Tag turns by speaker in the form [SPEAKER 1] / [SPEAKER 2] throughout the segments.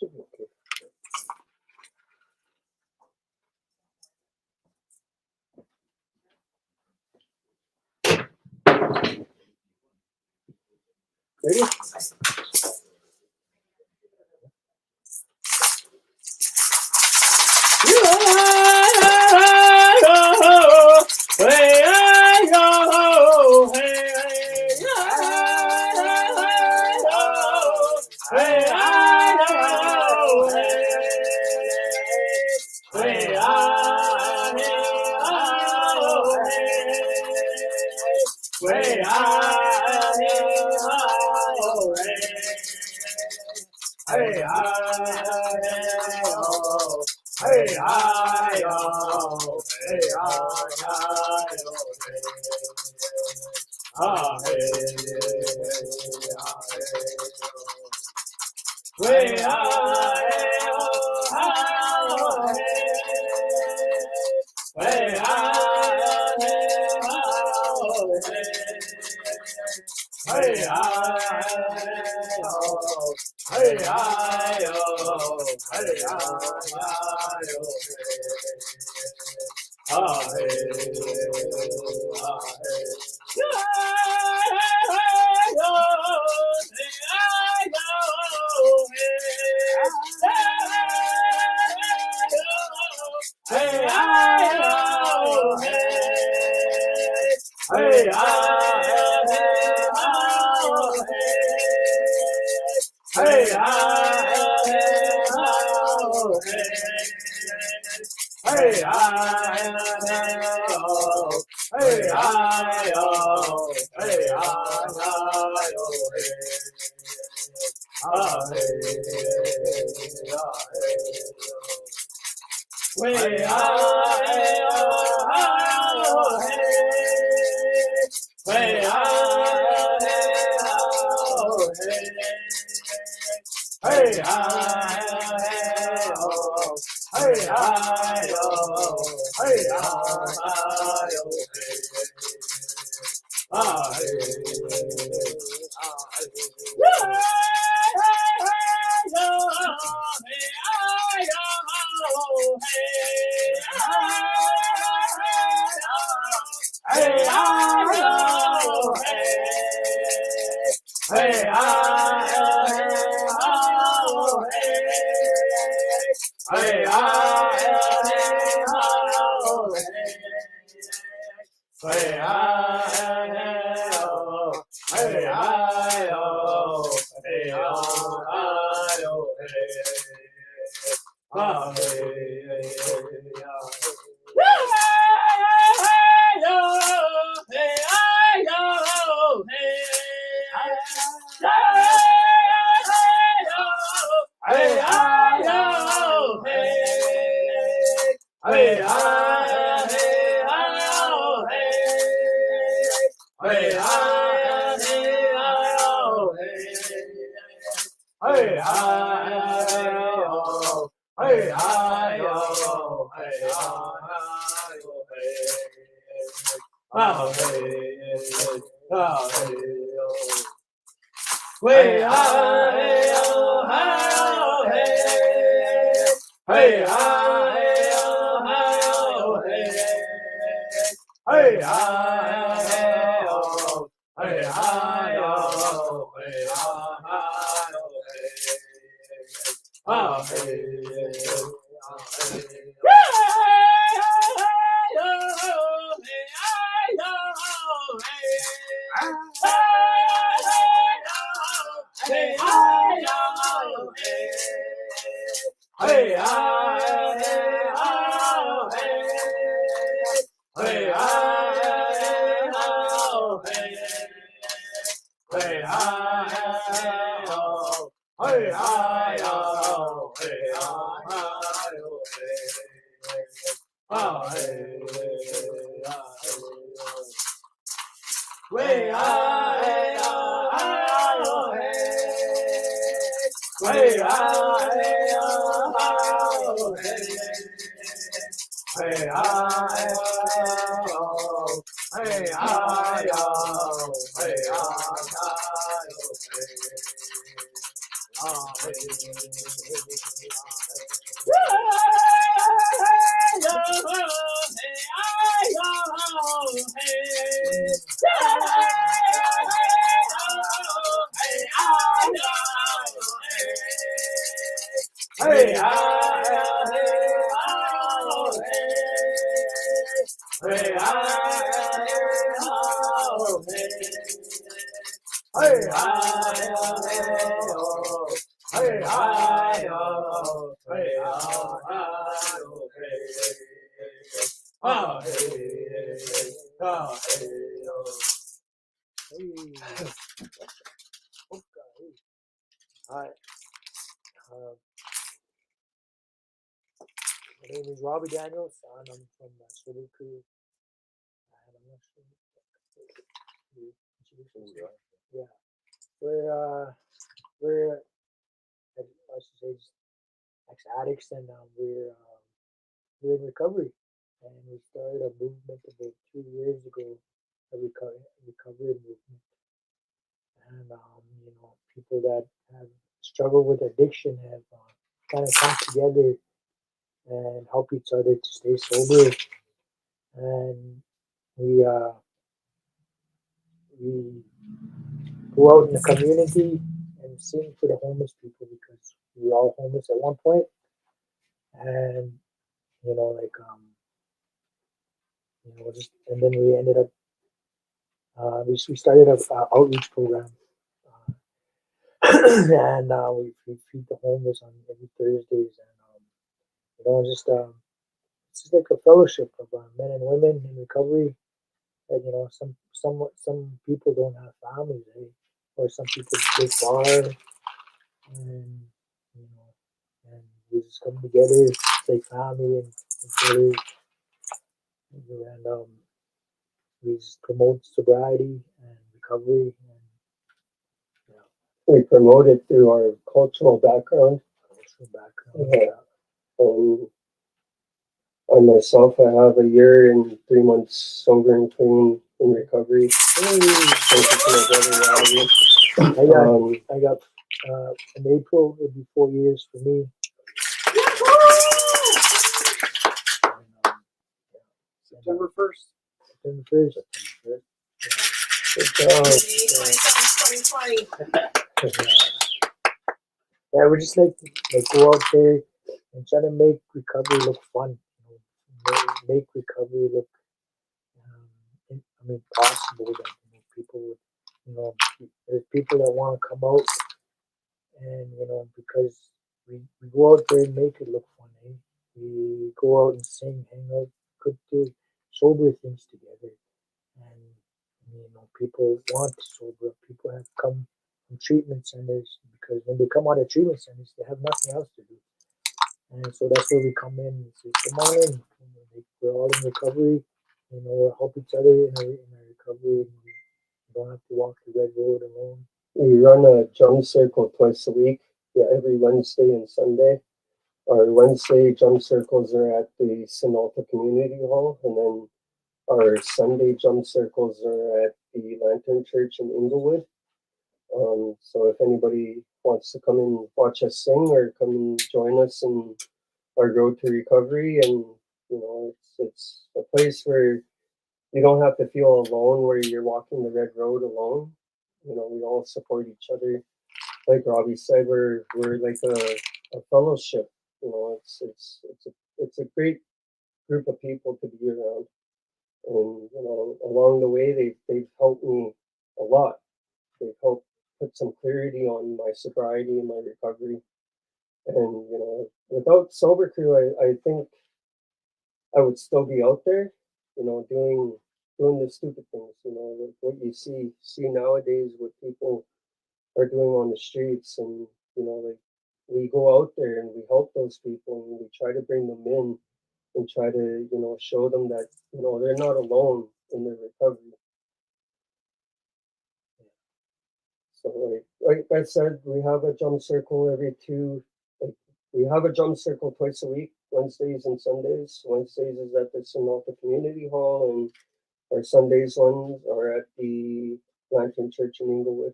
[SPEAKER 1] Okay. Ready? Hi, my name is Robbie Daniels, and I'm from Sweden Crew. And I'm not sure you introduce yourself. Yeah, we're I should say ex addicts, and we're in recovery. And we started a movement about 2 years ago, a recovery movement. And people that have struggled with addiction have kind of come together and help each other to stay sober. And we uh, we go out in the community and sing for the homeless people because we were all homeless at one point. And just and then we ended up we started a outreach program. Uh, and we feed the homeless on every Thursdays, and just it's just like a fellowship of men and women in recovery. And some people don't have families, eh? Or some people live far, and you know, and we just come together like family and brothers, and we just promote sobriety and recovery, and
[SPEAKER 2] We promote it through our cultural background.
[SPEAKER 1] cultural background.
[SPEAKER 2] Yeah. I myself, I have a year and 3 months sober and clean in recovery. Thank you to my brother Robbie.
[SPEAKER 1] I got in April it'll be 4 years for me. And,
[SPEAKER 2] September 1st.
[SPEAKER 1] September 1st.
[SPEAKER 2] Good job.
[SPEAKER 3] 2020.
[SPEAKER 1] Yeah, we just like go out there and try to make recovery look fun. Make recovery look, possible. That people would, there's people that want to come out, and because we go out there and make it look fun. Eh? We go out and sing, hang out, could do sober things together, and people want to sober up. People have come from treatment centers because when they come out of treatment centers, they have nothing else to do. And so that's where we come in and say, come on in. We're all in recovery. We'll help each other in our recovery. And we don't have to walk the red road alone.
[SPEAKER 2] We run a drum circle twice a week. Yeah, every Wednesday and Sunday. Our Wednesday drum circles are at the Sinalta Community Hall, and then our Sunday drum circles are at the Lantern Church in Inglewood. So if anybody wants to come and watch us sing or come and join us in our road to recovery, and it's a place where you don't have to feel alone, where you're walking the red road alone. We all support each other. Like Robbie said, we're like a fellowship. It's a great group of people to be around, and along the way they've helped me a lot. They've helped put some clarity on my sobriety and my recovery. And without Sober Crew, I think I would still be out there, doing the stupid things. Like what you see nowadays, what people are doing on the streets, and like we go out there and we help those people, and we try to bring them in and try to show them that they're not alone in their recovery. So like I said, we have a drum circle we have a drum circle twice a week, Wednesdays and Sundays. Wednesdays is at the Sinalta Community Hall, and our Sundays ones are at the Lantern Church in Inglewood.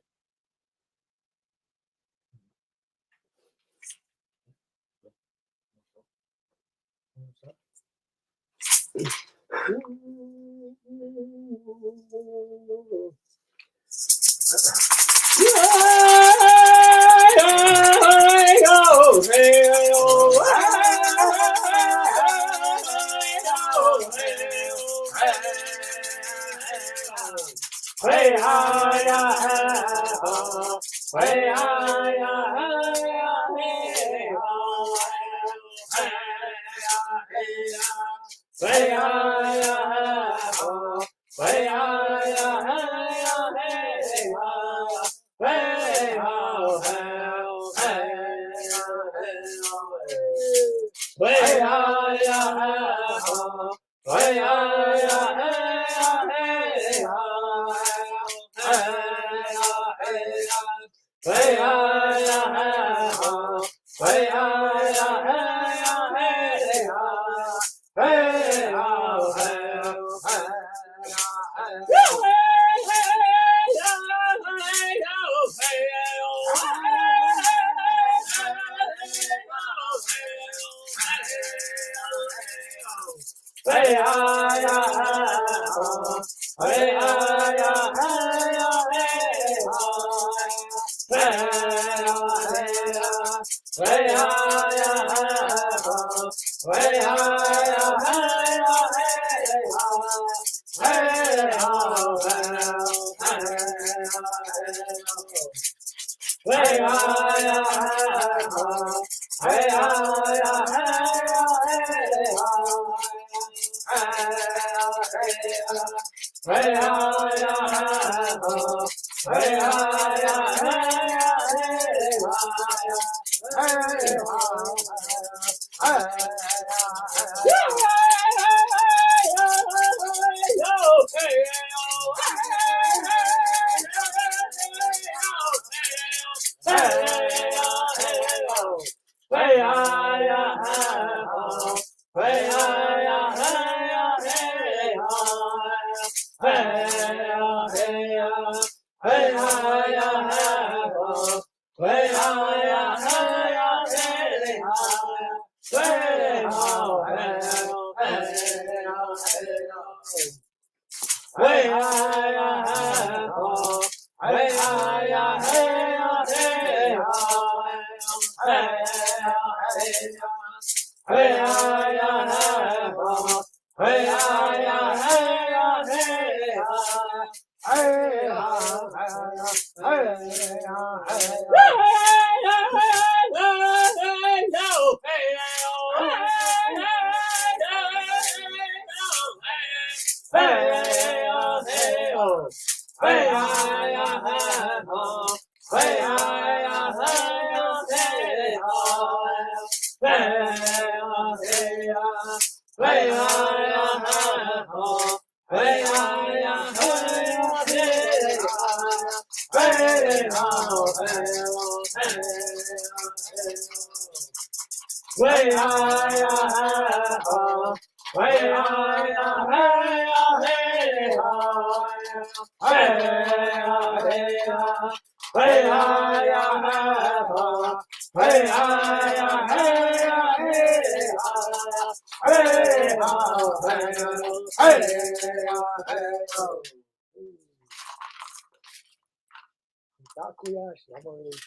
[SPEAKER 1] Takoyashi, I'm already.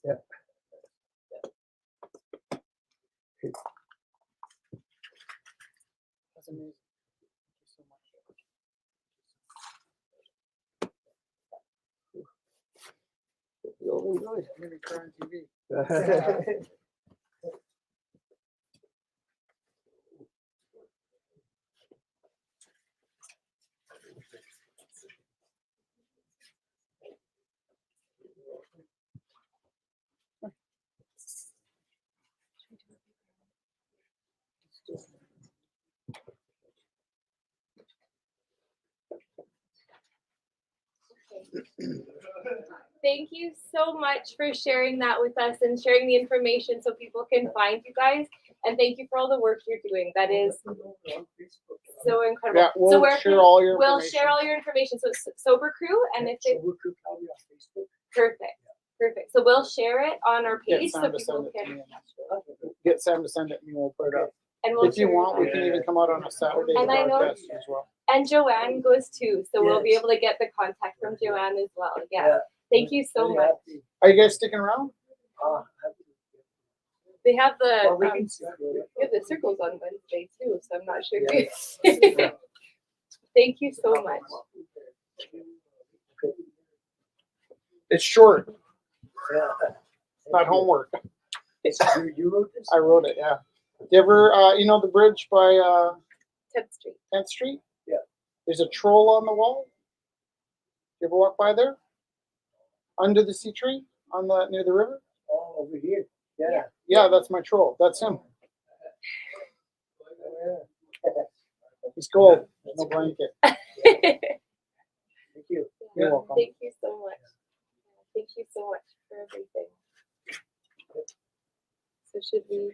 [SPEAKER 1] Yeah.
[SPEAKER 3] That's amazing. Thank you so much.
[SPEAKER 2] You'll enjoy
[SPEAKER 3] I'm gonna cry on TV.
[SPEAKER 2] it.
[SPEAKER 4] Thank you so much for sharing that with us and sharing the information so people can find you guys. And thank you for all the work you're doing. That is so incredible.
[SPEAKER 3] Yeah, we'll
[SPEAKER 4] so where
[SPEAKER 3] share all your
[SPEAKER 4] we'll
[SPEAKER 3] information.
[SPEAKER 4] share all your information. So it's Sober Crew, and if it
[SPEAKER 1] Sober Crew Calgary on Facebook.
[SPEAKER 4] perfect. Perfect. So we'll share it on our
[SPEAKER 3] Get
[SPEAKER 4] page so
[SPEAKER 3] Sam to send
[SPEAKER 4] people
[SPEAKER 3] it to
[SPEAKER 4] can,
[SPEAKER 3] me. Get Sam to send it and we'll put it up.
[SPEAKER 4] and we'll
[SPEAKER 3] If you
[SPEAKER 4] share it
[SPEAKER 3] want,
[SPEAKER 4] on-
[SPEAKER 3] we can even come out on a Saturday
[SPEAKER 4] And I know-
[SPEAKER 3] broadcast as well.
[SPEAKER 4] And Joanne goes too, so we'll be
[SPEAKER 1] Yes.
[SPEAKER 4] able to get the contact from Joanne as well. Yeah. Thank you so much.
[SPEAKER 3] Are you guys sticking around?
[SPEAKER 4] They have the
[SPEAKER 1] Well, we can see.
[SPEAKER 4] they have the circles on Wednesday too, so I'm not sure.
[SPEAKER 1] Yeah.
[SPEAKER 4] Thank you so much.
[SPEAKER 3] It's short,
[SPEAKER 1] Yeah.
[SPEAKER 3] not homework.
[SPEAKER 1] You wrote this?
[SPEAKER 3] I wrote it, yeah. You ever, you know the bridge by
[SPEAKER 4] 10th Street.
[SPEAKER 3] 10th Street?
[SPEAKER 1] Yeah.
[SPEAKER 3] There's a troll on the wall. You ever walk by there? Under the sea tree on the near the river?
[SPEAKER 1] Oh, over here. Yeah.
[SPEAKER 3] Yeah, that's my troll. That's him. He's cold. No blanket.
[SPEAKER 1] Thank you.
[SPEAKER 3] You're welcome.
[SPEAKER 4] Thank you so much. Thank you so much for everything. So should we?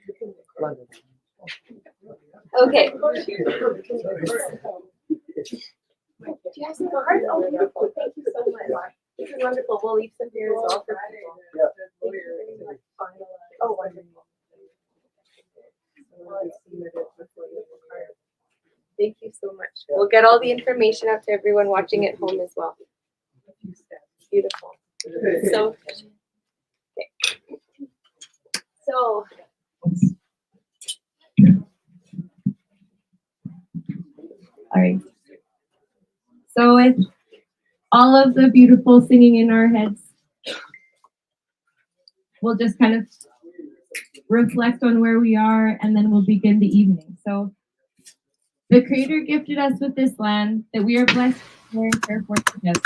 [SPEAKER 4] Okay. Do you have some cards? Oh, beautiful. Thank you so much. This is wonderful. We'll leave some here as well for people.
[SPEAKER 1] Yeah.
[SPEAKER 4] Thank you very much. Oh, wonderful. Thank you so much. We'll get all the information out to everyone watching at home as well. Beautiful. So, okay. So, all right. So with all of the beautiful singing in our heads, we'll just kind of reflect on where we are and then we'll begin the evening. So the Creator gifted us with this land that we are blessed to share and care for together.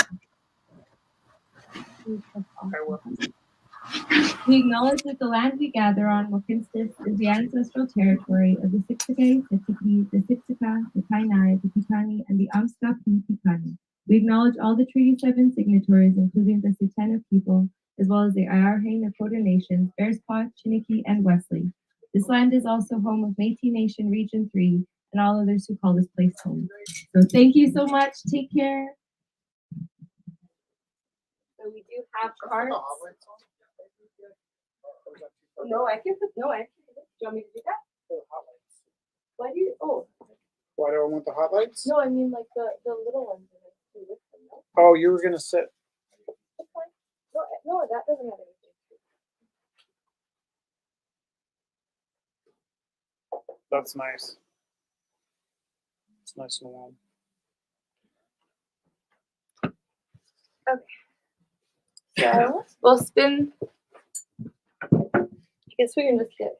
[SPEAKER 4] We acknowledge that the land we gather on, Mohkinstsis, is the ancestral territory of the Siksika, the Tiki, the Siksika, the Kainai, the Pikani, and the Amskapi Pikani. We acknowledge all the Treaty 7 signatories, including the Sutena people, as well as the Ayarhe Nakota Nations, Bearspaw, Chiniki, and Wesley. This land is also home of Métis Nation Region 3 and all others who call this place home. So thank you so much. Take care. So we do have cards. No, I can put, no, I can. Do you want me to do that? Why do you, oh,
[SPEAKER 3] Why do I want the hot lights?
[SPEAKER 4] no, I mean like the little ones. in it, too, with them, no?
[SPEAKER 3] Oh, you were gonna sit.
[SPEAKER 4] That's fine. No, no, that doesn't have anything.
[SPEAKER 3] That's nice. It's nice and warm.
[SPEAKER 4] So we'll spin. I guess we can just get.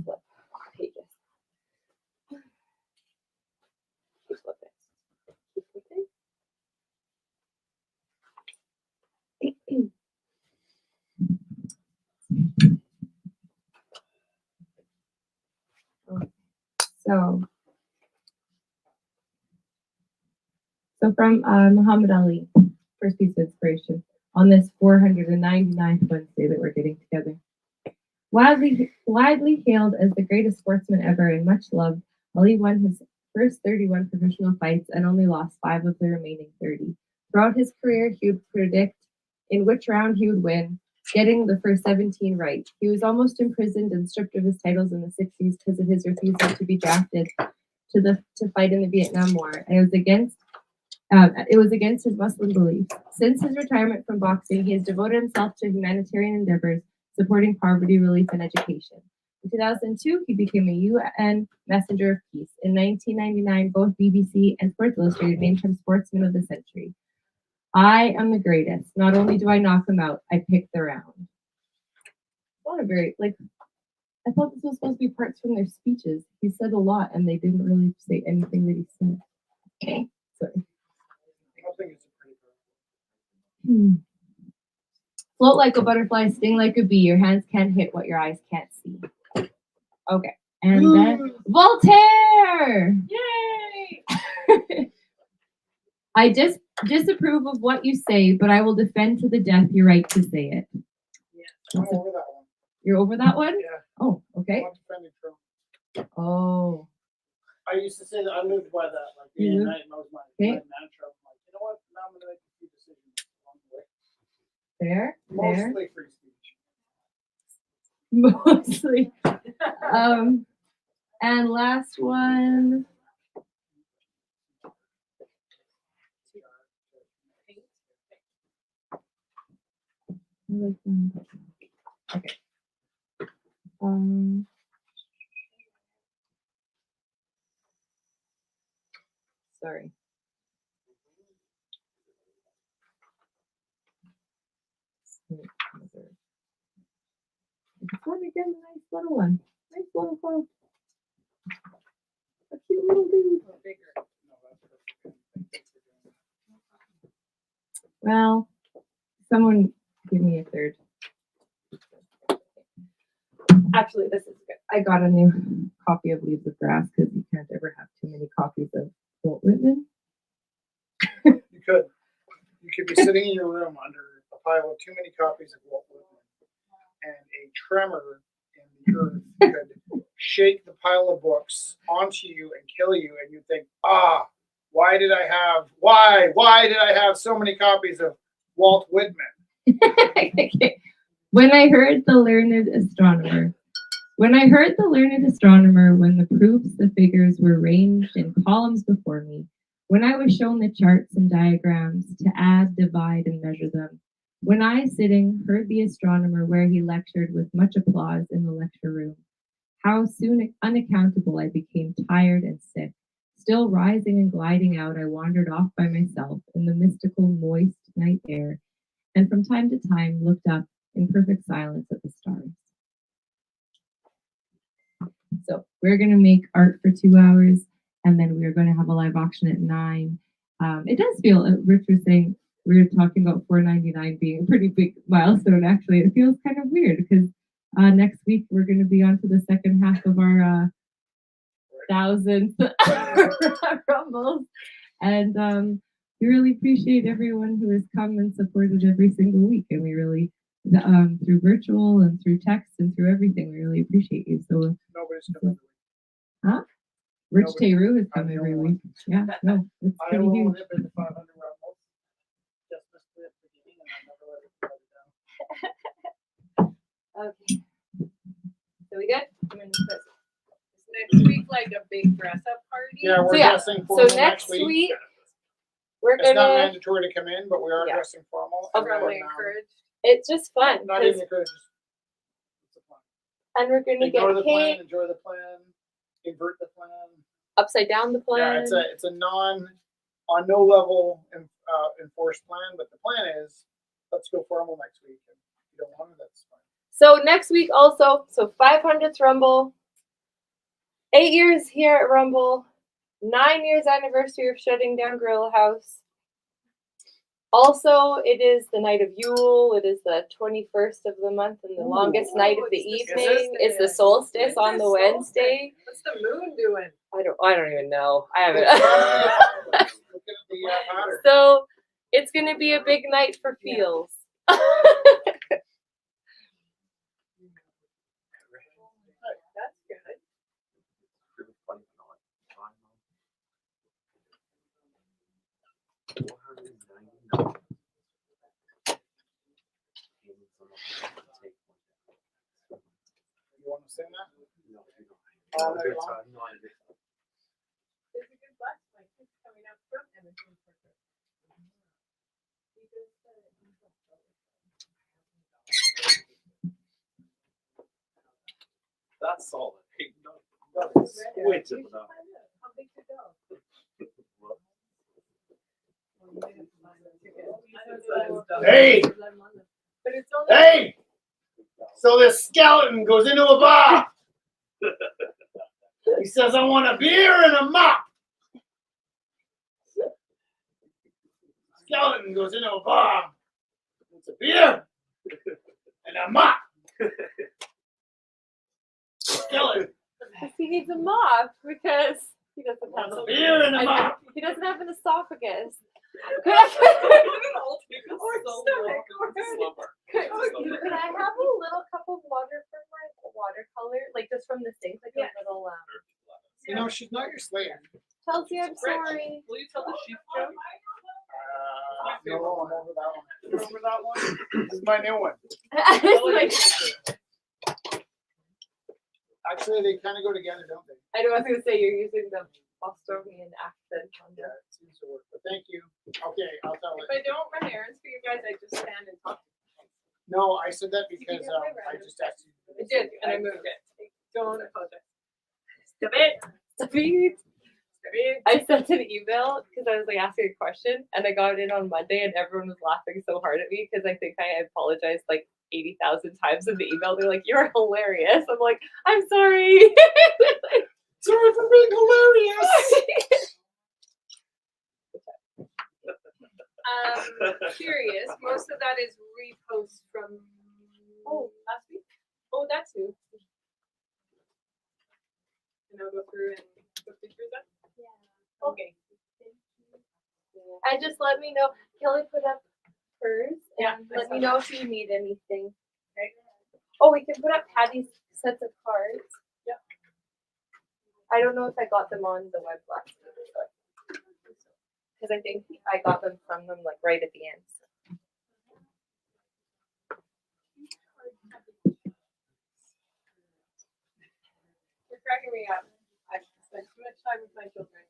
[SPEAKER 4] Flip pages. Keep flipping. Keep flipping. So from Muhammad Ali, first piece of inspiration on this 499th Wednesday that we're getting together. Widely hailed as the greatest sportsman ever and much loved, Ali won his first 31 professional fights and only lost 5 of the remaining 30. Throughout his career, he would predict in which round he would win, getting the first 17 right. He was almost imprisoned and stripped of his titles in the 60s because of his refusal to be drafted to fight in the Vietnam War, and it was against his Muslim beliefs. Since his retirement from boxing, he has devoted himself to humanitarian endeavors, supporting poverty relief and education. In 2002, he became a UN Messenger of Peace. In 1999, both BBC and Sports Illustrated named him Sportsman of the Century. I am the greatest. Not only do I knock him out, I pick the round. Not a very, I thought this was supposed to be parts from their speeches. He said a lot, and they didn't really say anything that he said. Sorry.
[SPEAKER 3] I think it's a pretty good.
[SPEAKER 4] Float like a butterfly, sting like a bee. Your hands can't hit what your eyes can't see. Okay. And then Voltaire! Yay! I disapprove of what you say, but I will defend to the death your right to say it.
[SPEAKER 3] I'm over that one.
[SPEAKER 4] You're over that one?
[SPEAKER 3] Yeah.
[SPEAKER 4] Oh, okay.
[SPEAKER 3] I'm defending Trump.
[SPEAKER 4] Oh.
[SPEAKER 3] I used to say that I lived by that, like day and night, and that was my
[SPEAKER 4] Okay.
[SPEAKER 3] mantra. I'm like, you know what? Now I'm gonna make a few decisions along the way.
[SPEAKER 4] There.
[SPEAKER 3] Mostly free speech.
[SPEAKER 4] Mostly. And last one. Okay. Sorry. I just want to get a nice little one. Nice little quote. A cute little dude. Well, someone give me a third. Actually, this is good. I got a new copy of Leaves of Grass because you can't ever have too many copies of Walt Whitman.
[SPEAKER 3] You could be sitting in your room under a pile of too many copies of Walt Whitman, and a tremor in the earth could shake the pile of books onto you and kill you, and you think, why did I have so many copies of Walt Whitman?
[SPEAKER 4] Okay. When I heard the learned astronomer, when the proofs, the figures were ranged in columns before me, when I was shown the charts and diagrams to add, divide, and measure them, when I, sitting, heard the astronomer where he lectured with much applause in the lecture room, how soon unaccountable I became tired and sick. Still rising and gliding out, I wandered off by myself in the mystical, moist night air, and from time to time looked up in perfect silence at the stars. So we're going to make art for 2 hours, and then we're going to have a live auction at 9. It does feel, Rich was saying, we were talking about $4.99 being a pretty big milestone. Actually, it feels kind of weird because next week we're going to be on to the second half of our 1,000th Rumbles, and we really appreciate everyone who has come and supported every single week, and we really through virtual and through text and through everything, we really appreciate you. So
[SPEAKER 3] Nobody's coming.
[SPEAKER 4] huh? Rich
[SPEAKER 3] Nobody.
[SPEAKER 4] Teru has
[SPEAKER 3] I'm
[SPEAKER 4] come
[SPEAKER 3] the
[SPEAKER 4] every
[SPEAKER 3] only
[SPEAKER 4] week. Yeah, no, it's
[SPEAKER 3] I
[SPEAKER 4] pretty
[SPEAKER 3] alone
[SPEAKER 4] huge.
[SPEAKER 3] have been to 500 Rumbles. Just missed it at the beginning, and I never let it down.
[SPEAKER 4] Okay. So we good?
[SPEAKER 5] Next week, like a big dress up party.
[SPEAKER 3] Yeah, we're
[SPEAKER 4] So, yeah,
[SPEAKER 3] dressing
[SPEAKER 4] So
[SPEAKER 3] formal
[SPEAKER 4] next week we're
[SPEAKER 3] It's not
[SPEAKER 4] gonna.
[SPEAKER 3] mandatory to come in, but we are
[SPEAKER 4] Yeah.
[SPEAKER 3] dressing formal.
[SPEAKER 4] Okay.
[SPEAKER 3] And
[SPEAKER 5] Probably
[SPEAKER 3] then,
[SPEAKER 5] encouraged.
[SPEAKER 4] It's just fun,
[SPEAKER 3] not
[SPEAKER 4] 'cause-
[SPEAKER 3] even encouraged. It's a plan.
[SPEAKER 4] and we're gonna
[SPEAKER 3] Ignore
[SPEAKER 4] get
[SPEAKER 3] the plan.
[SPEAKER 4] cake,
[SPEAKER 3] Enjoy the plan. Invert the plan.
[SPEAKER 4] upside down the plan.
[SPEAKER 3] Yeah, it's a on no level enforced plan, but the plan is let's go formal next week. And if you don't want it, that's fine.
[SPEAKER 4] So next week also, so 500th Rumble, 8 years here at Rumble, 9 years anniversary of shutting down Gorilla House. Also, it is the night of Yule. It is the 21st of the month and the longest night of the
[SPEAKER 5] it's
[SPEAKER 4] evening.
[SPEAKER 5] the
[SPEAKER 4] It's the solstice on the
[SPEAKER 5] solstice.
[SPEAKER 4] Wednesday.
[SPEAKER 5] What's the moon doing?
[SPEAKER 4] I don't even know. I haven't.
[SPEAKER 3] Look at the pattern.
[SPEAKER 4] So it's gonna be a big night for feels.
[SPEAKER 5] That's good.
[SPEAKER 3] You want to sing that? All night long?
[SPEAKER 5] There's a good bus. My kid's coming up from Edmonton.
[SPEAKER 6] That's solid.
[SPEAKER 3] That's
[SPEAKER 6] Way tip it up.
[SPEAKER 5] How big to go?
[SPEAKER 3] Hey!
[SPEAKER 5] But it's only.
[SPEAKER 3] Hey! So this skeleton goes into a bar. He says, I want a beer and a mop. Skeleton goes into a bar. It's a beer and a mop. Skeleton
[SPEAKER 4] He needs a mop because he doesn't have
[SPEAKER 3] wants a beer and a mop.
[SPEAKER 4] he doesn't have an esophagus.
[SPEAKER 5] Could I
[SPEAKER 4] have a little cup of water for my watercolor, like just from the sink, like a little
[SPEAKER 3] You know, she's not your slave.
[SPEAKER 4] Chelsea, I'm sorry.
[SPEAKER 5] Will you tell the sheep joke?
[SPEAKER 3] No, I'm over that one. Remember that one? This is my new one. Actually, they kind of go together, don't they?
[SPEAKER 4] I know I was gonna say you're using the Bostonian accent on
[SPEAKER 3] Yeah,
[SPEAKER 4] there.
[SPEAKER 3] it seems to work. But thank you. Okay, I'll tell
[SPEAKER 5] If
[SPEAKER 3] it.
[SPEAKER 5] I don't run errands for you guys, I just stand and talk.
[SPEAKER 3] No, I said that because I just asked you.
[SPEAKER 5] I did, and I moved it. Don't apologize. Stop it.
[SPEAKER 4] Stop it.
[SPEAKER 5] Stop it.
[SPEAKER 4] I sent an email because I was like asking a question and I got it in on Monday and everyone was laughing so hard at me because I think I apologized like 80,000 times in the email. They're like, "You're hilarious." I'm like, "I'm sorry."
[SPEAKER 3] Sorry for being hilarious.
[SPEAKER 5] Curious. Most of that is reposts from last week.
[SPEAKER 4] Oh, that's new.
[SPEAKER 5] And I'll go through and put pictures up.
[SPEAKER 4] Yeah.
[SPEAKER 5] Okay.
[SPEAKER 4] And just let me know. Kelly put up hers and
[SPEAKER 5] Yeah, I
[SPEAKER 4] let
[SPEAKER 5] saw
[SPEAKER 4] me know if you need anything.
[SPEAKER 5] Okay.
[SPEAKER 4] Oh, we can put up Patty's sets of cards.
[SPEAKER 5] Yep.
[SPEAKER 4] I don't know if I got them on the web last week, but because I think I got them from them like right at the end.
[SPEAKER 5] You're cracking me up. I've spent too much time with my children.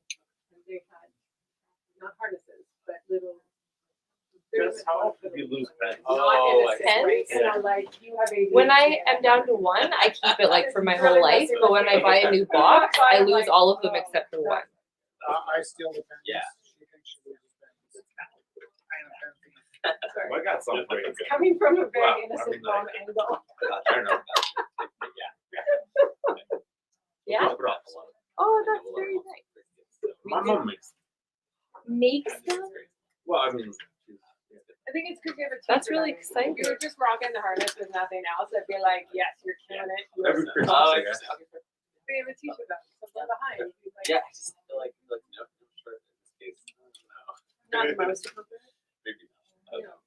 [SPEAKER 5] And they've had not harnesses, but little.
[SPEAKER 6] Just how often do you lose pens?
[SPEAKER 5] Not
[SPEAKER 6] Oh, I
[SPEAKER 5] innocent,
[SPEAKER 4] see.
[SPEAKER 5] right?
[SPEAKER 6] Yeah.
[SPEAKER 5] So like you have a.
[SPEAKER 4] When I am down to one, I keep it like for my whole life. But when I buy a new box, I lose all of them except for one.
[SPEAKER 3] I steal the pens.
[SPEAKER 6] Yeah.
[SPEAKER 3] She thinks she loses pens. I am a pen thief.
[SPEAKER 5] Sorry.
[SPEAKER 6] Well, I got some for you.
[SPEAKER 5] It's coming from a very
[SPEAKER 6] Wow, I
[SPEAKER 5] innocent
[SPEAKER 6] mean,
[SPEAKER 5] mom
[SPEAKER 6] like-
[SPEAKER 5] angle.
[SPEAKER 6] I don't know.
[SPEAKER 4] Yeah.
[SPEAKER 6] We'll put off a lot of-
[SPEAKER 4] Oh, that's very nice.
[SPEAKER 6] My mom makes.
[SPEAKER 4] Makes them.
[SPEAKER 6] Well, I mean,
[SPEAKER 5] I think it's because you have a teacher.
[SPEAKER 4] That's really
[SPEAKER 5] that-
[SPEAKER 4] exciting.
[SPEAKER 5] If you were just rocking the harness with nothing else, I'd be like, yes, you're killing it. You
[SPEAKER 6] every
[SPEAKER 5] are so
[SPEAKER 6] Christmas,
[SPEAKER 5] awesome.
[SPEAKER 6] I guess.
[SPEAKER 5] But you have a teacher though, something behind. He's like,
[SPEAKER 6] Yeah, I just feel like no, sure in this case, no.
[SPEAKER 5] Not the most appropriate.
[SPEAKER 6] Maybe
[SPEAKER 5] No.
[SPEAKER 6] not.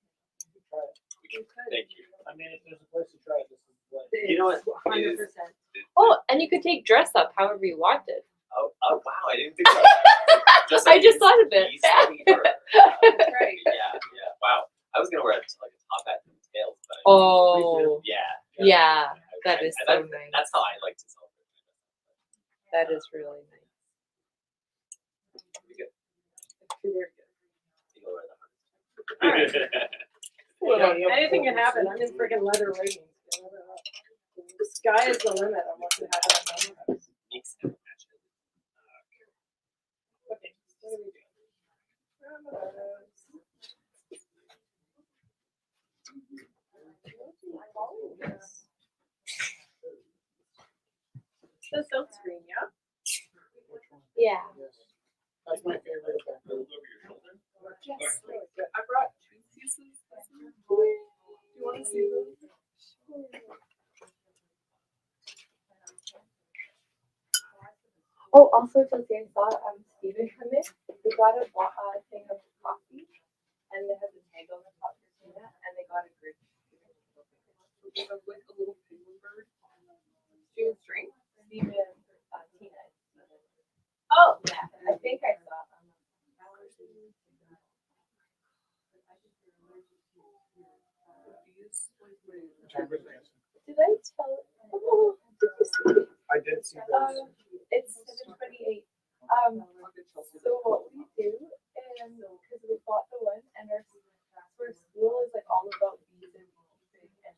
[SPEAKER 3] Try it.
[SPEAKER 5] You could.
[SPEAKER 6] Thank you.
[SPEAKER 3] I mean, if there's a place to try it, this is the place.
[SPEAKER 6] You know what?
[SPEAKER 5] 100%.
[SPEAKER 4] Oh, and you could take dress up however you wanted.
[SPEAKER 6] Oh, wow, I didn't think about that.
[SPEAKER 4] I just thought of it.
[SPEAKER 5] That's right.
[SPEAKER 6] Yeah, wow. I was gonna wear like a top hat and tails, but
[SPEAKER 4] Oh.
[SPEAKER 6] yeah.
[SPEAKER 4] Yeah, that is so
[SPEAKER 6] and
[SPEAKER 4] nice.
[SPEAKER 6] That's how I like to celebrate.
[SPEAKER 4] That is really nice.
[SPEAKER 6] Pretty good.
[SPEAKER 5] Very good.
[SPEAKER 6] You'll wear the
[SPEAKER 5] Well, anything can happen. I'm in freaking leather leggings. The sky is the limit on what can happen at my house.
[SPEAKER 6] Mix and match it.
[SPEAKER 5] Okay, what are we doing? The silk screen, yeah?
[SPEAKER 4] Yeah.
[SPEAKER 3] Yes. That's my favorite of them.
[SPEAKER 5] Yes. Really good. I brought two pieces. Do you want to see those?
[SPEAKER 4] Oh, also, Chelsea, I saw Steven come in. We got a thing of coffee, and they have the tag on the top, and they got a group.
[SPEAKER 5] With a little penguin bird. June string.
[SPEAKER 4] Steven, Tina. Oh, yeah. I think I saw. Did I tell? Oh, did you see?
[SPEAKER 3] I did see those.
[SPEAKER 4] It's 7:28. So what we do, and because we bought the one, and our school is like all about bees and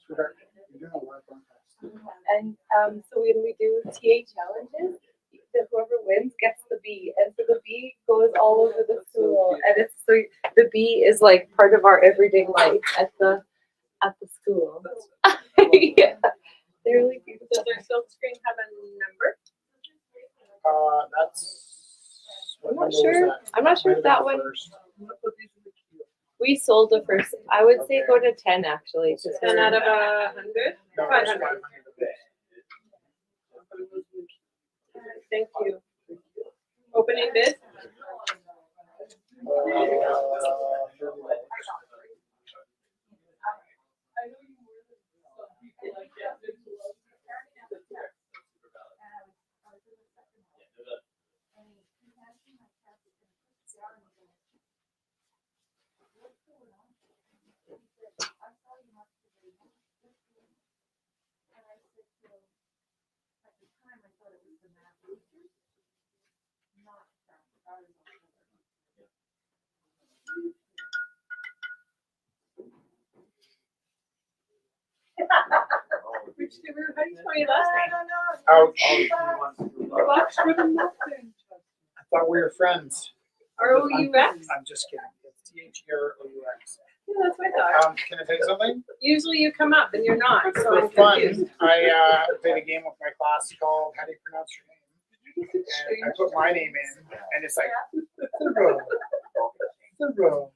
[SPEAKER 3] Sweetheart, you're doing a live broadcast.
[SPEAKER 4] and so when we do TA challenges, whoever wins gets the bee, and so the bee goes all over the school, and it's so the bee is like part of our everyday life at the school. Yeah, they're really beautiful.
[SPEAKER 5] Does their silk screen have a number?
[SPEAKER 3] That's. what
[SPEAKER 4] I'm not
[SPEAKER 3] number was
[SPEAKER 4] sure.
[SPEAKER 3] that?
[SPEAKER 4] I'm not sure
[SPEAKER 3] Might
[SPEAKER 4] if
[SPEAKER 3] have
[SPEAKER 4] that
[SPEAKER 3] been
[SPEAKER 4] one.
[SPEAKER 3] first.
[SPEAKER 4] We sold the first. I would say go to 10 actually. 'Cause
[SPEAKER 5] 10
[SPEAKER 4] we're-
[SPEAKER 5] out of 100?
[SPEAKER 3] No,
[SPEAKER 5] 500.
[SPEAKER 3] it's 500.
[SPEAKER 5] Thank you. Opening bid? Which they were, how do you spell your last name?
[SPEAKER 3] Ouch.
[SPEAKER 5] Box with a nothing.
[SPEAKER 3] I thought we were friends.
[SPEAKER 5] R-O-U-X?
[SPEAKER 3] I'm just kidding. It's THEROUX.
[SPEAKER 5] Yeah, that's what I thought.
[SPEAKER 3] Can I tell you something?
[SPEAKER 5] Usually you come up and you're not, so I'm
[SPEAKER 3] For fun,
[SPEAKER 5] confused.
[SPEAKER 3] I played a game with my class called How Do You Pronounce Your Name? And I put my name in, and it's like Thoreau, Thoreau,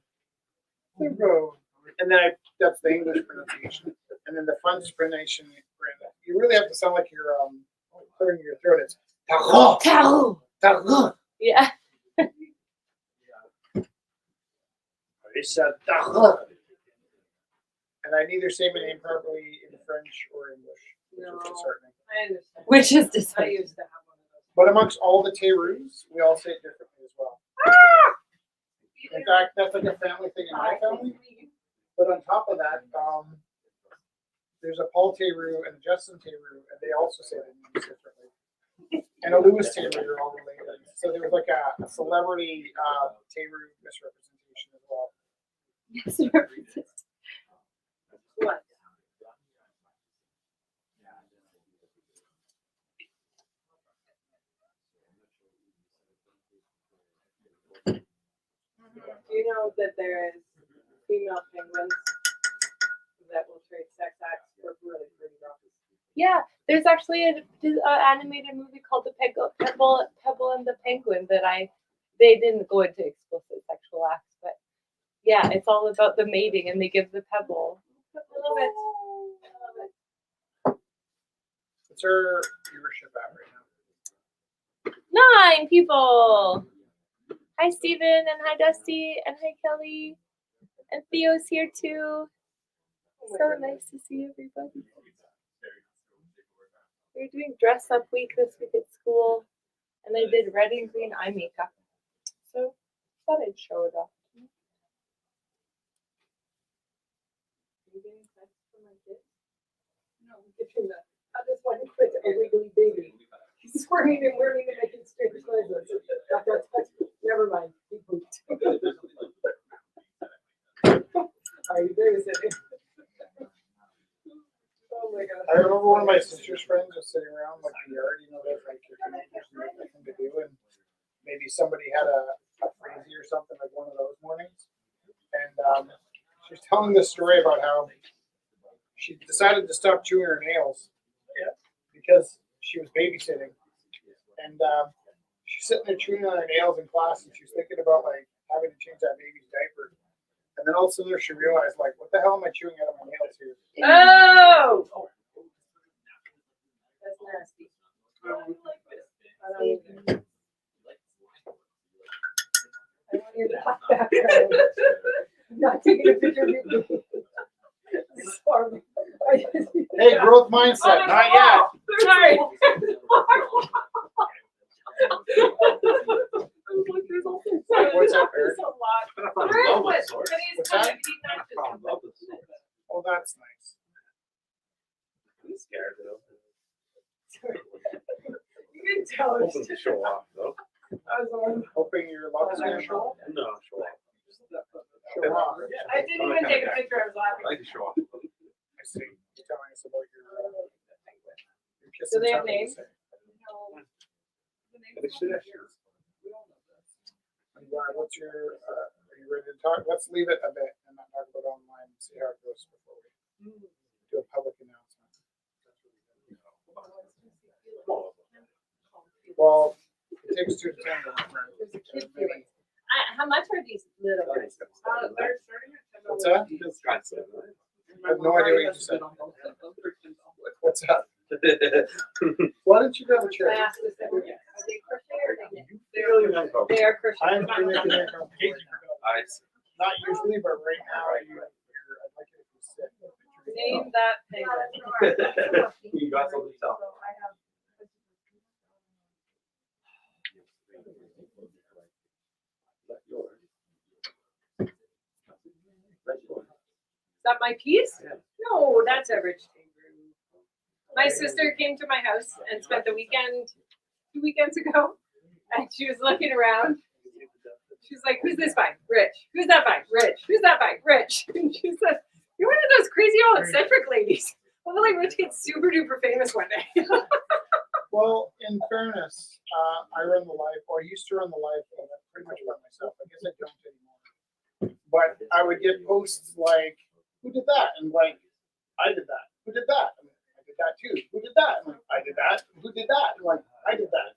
[SPEAKER 3] Thoreau, and then that's the English pronunciation, and then the French pronunciation. You really have to sound like you're clearing your throat. It's Thoreau,
[SPEAKER 4] Tao.
[SPEAKER 3] Thoreau.
[SPEAKER 4] Yeah.
[SPEAKER 3] They said Thoreau, and I neither say my name properly in French or English, which
[SPEAKER 5] No.
[SPEAKER 3] is disheartening.
[SPEAKER 5] I understand.
[SPEAKER 4] Which is
[SPEAKER 5] I
[SPEAKER 4] disappointing.
[SPEAKER 5] used to have one of those.
[SPEAKER 3] But amongst all the Teroos, we all say it differently as well. In fact, that's like a family thing in my family. But on top of that, there's a Paul Teru and a Justin Teru, and they also say their names differently. And a Louis Teru are all related. So there was like a celebrity Teru misrepresentation as well.
[SPEAKER 5] What? Do you know that there is female penguins that will trade sex acts for really pretty rockets?
[SPEAKER 4] Yeah, there's actually an animated movie called The Pebble and the Penguin that they didn't go into explicit sexual acts, but yeah, it's all about the mating and they give the pebble.
[SPEAKER 5] I love it. I love it.
[SPEAKER 3] What's our viewership at right now?
[SPEAKER 4] 9 people. Hi Steven and hi Dusty and hi Kelly. And Theo's here too. So nice to see everybody. We're doing dress up week this week at school. And I did red and green eye makeup. So thought I'd show it off.
[SPEAKER 5] Are you getting sex for my kids? No, I'm getting that. I just want to quit a wiggly baby. He's squirming and whirling and making strange noises. Never mind. He pooped. Are you babysitting? Oh my god.
[SPEAKER 3] I remember one of my sister's friends was sitting around like the yard, you know, there's like your teenagers and nothing to do, and maybe somebody had a crazy or something like one of those mornings. And she was telling this story about how she decided to stop chewing her nails because she was babysitting. And she's sitting there chewing on her nails in class, and she's thinking about like having to change that baby's diaper. And then all of a sudden she realized, like, what the hell am I chewing out of my nails here?
[SPEAKER 5] Oh! That's nasty. I don't even. I want your black background. I'm not taking a picture of you. Sorry.
[SPEAKER 3] Hey, growth mindset, not yet.
[SPEAKER 5] Sorry.
[SPEAKER 3] What's up, Eric?
[SPEAKER 5] There's a lot.
[SPEAKER 3] What's that? Oh, that's nice.
[SPEAKER 7] I'm scared though.
[SPEAKER 5] You can tell it's
[SPEAKER 7] Hoping to show off though.
[SPEAKER 5] I was on.
[SPEAKER 3] Hoping your luck's gonna show up.
[SPEAKER 7] No, show off.
[SPEAKER 3] Show off.
[SPEAKER 5] I didn't even take a picture. I was
[SPEAKER 7] I
[SPEAKER 5] laughing.
[SPEAKER 7] like to show off.
[SPEAKER 3] I see. You're telling us about your kiss
[SPEAKER 5] Do
[SPEAKER 3] and
[SPEAKER 5] they have
[SPEAKER 3] tell,
[SPEAKER 5] names?
[SPEAKER 3] you say.
[SPEAKER 7] They should have.
[SPEAKER 3] And, what's your, are you ready to talk? Let's leave it a bit and not talk about online and see how it goes before we do a public announcement. Well, it takes 2 to tango, my friend.
[SPEAKER 5] There's a kid feeling. How much are these little ones? They're starting at
[SPEAKER 3] What's that? I have no idea what you just said. What's that? Why don't you grab a
[SPEAKER 5] I
[SPEAKER 3] chair?
[SPEAKER 5] asked this every year. Are they crochet or they knit? They are crochet.
[SPEAKER 3] I'm making it complicated.
[SPEAKER 7] I
[SPEAKER 3] Not usually, but right now, I'd like it if you sit.
[SPEAKER 5] Name that penguin.
[SPEAKER 7] You got something to tell. That's yours.
[SPEAKER 5] Is that my piece?
[SPEAKER 7] Yeah.
[SPEAKER 5] No, that's a rich kangaroo. My sister came to my house and spent the weekend 2 weekends ago, and she was looking around. She was like, "Who's this by? Rich. Who's that by? Rich. Who's that by? Rich." And she said, "You're one of those crazy old eccentric ladies. Hopefully, Rich gets super duper famous one day."
[SPEAKER 3] Well, in fairness, I run the live, or I used to run the live pretty much by myself. I guess I don't anymore. But I would get posts like, "Who did that?" And like, "I did that." "Who did that?" And I did that too. "Who did that?" And like, "I did that." "Who did that?" And like, "I did that."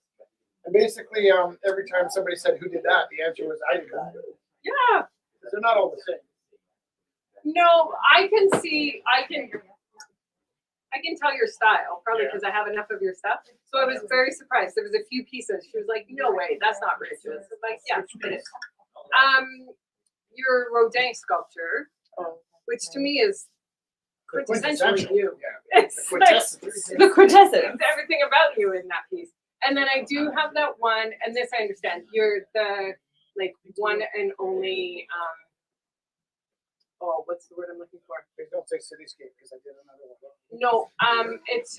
[SPEAKER 3] And basically, every time somebody said, "Who did that?" the answer was, "I did that."
[SPEAKER 5] Yeah.
[SPEAKER 3] They're not all the same.
[SPEAKER 5] No, I can see. I can tell your style probably because I have enough of your stuff. So I was very surprised. There was a few pieces. She was like, "No way, that's not Rich's." I'm like, "Yeah, it is." Your Rodin sculpture, which to me is quintessentially you.
[SPEAKER 3] Yeah.
[SPEAKER 5] It's
[SPEAKER 3] The
[SPEAKER 5] like
[SPEAKER 3] quintessence.
[SPEAKER 4] The quintessence.
[SPEAKER 5] it's everything about you in that piece. And then I do have that one, and this I understand. You're the like one and only. Oh, what's the word I'm looking for?
[SPEAKER 3] Please don't say cityscape because I did another one.
[SPEAKER 5] No, it's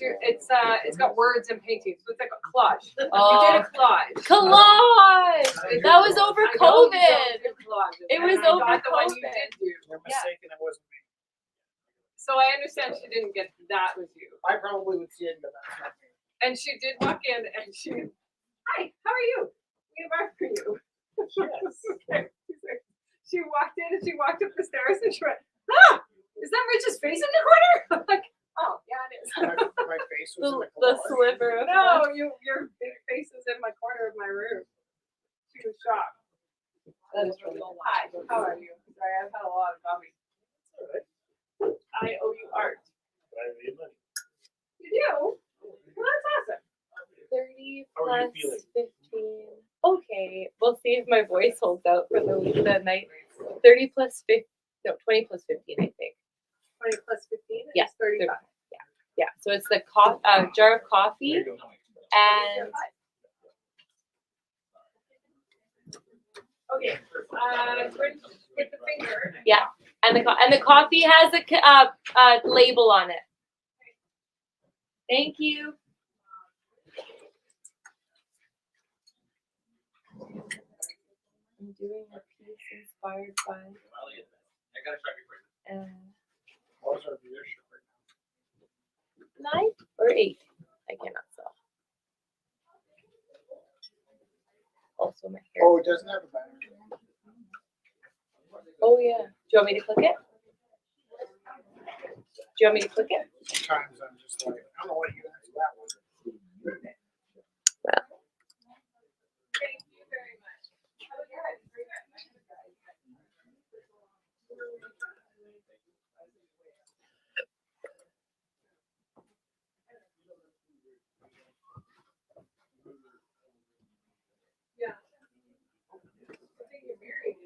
[SPEAKER 5] got words and paintings. So it's like a collage. You
[SPEAKER 4] Oh.
[SPEAKER 5] did a collage.
[SPEAKER 4] Collage! That was over
[SPEAKER 5] I know you don't
[SPEAKER 4] COVID.
[SPEAKER 5] do collages,
[SPEAKER 4] It
[SPEAKER 5] and
[SPEAKER 4] was
[SPEAKER 5] I
[SPEAKER 4] over
[SPEAKER 5] got the one you
[SPEAKER 4] COVID.
[SPEAKER 5] did do.
[SPEAKER 3] You're mistaken. It wasn't me.
[SPEAKER 5] So I understand she didn't get that was you.
[SPEAKER 3] I probably would see it, but that's not me.
[SPEAKER 5] And she did walk in and she, "Hi, how are you? We have art for you."
[SPEAKER 3] Yes.
[SPEAKER 5] Okay. She walked in and she walked up the stairs and she went, "Ah, is that Rich's face in the corner?" I'm like, "Oh, yeah, it is."
[SPEAKER 3] My face was in the
[SPEAKER 4] The
[SPEAKER 3] collage.
[SPEAKER 4] sliver of
[SPEAKER 5] No, your big face is in my corner of my room. She was shocked.
[SPEAKER 4] That is really cool.
[SPEAKER 5] Hi, how are you? Sorry, I've had a lot of coffee. I owe you art. You do? Well, that's awesome.
[SPEAKER 4] 30
[SPEAKER 7] How are you
[SPEAKER 4] plus
[SPEAKER 7] feeling?
[SPEAKER 4] 15. Okay, we'll see if my voice holds out for the night. 30 plus 15, no, 20 plus 15, I think.
[SPEAKER 5] 20 plus 15
[SPEAKER 4] Yeah,
[SPEAKER 5] is 35.
[SPEAKER 4] Yeah, so it's the jar of coffee and
[SPEAKER 5] Okay, with the finger.
[SPEAKER 4] and the coffee has a label on it. Thank you. I'm doing a piece inspired by
[SPEAKER 6] I gotta try before.
[SPEAKER 3] What was our viewership right
[SPEAKER 4] 9 or 8. I cannot tell. Also my hair.
[SPEAKER 3] Oh, it doesn't have a battery.
[SPEAKER 4] Oh yeah. Do you want me to click it? Do you want me to click it?
[SPEAKER 3] Sometimes I'm just like, I don't know what you answer that one.
[SPEAKER 5] Thank you very much. Oh, yeah, it's great. Yeah. I think you're married.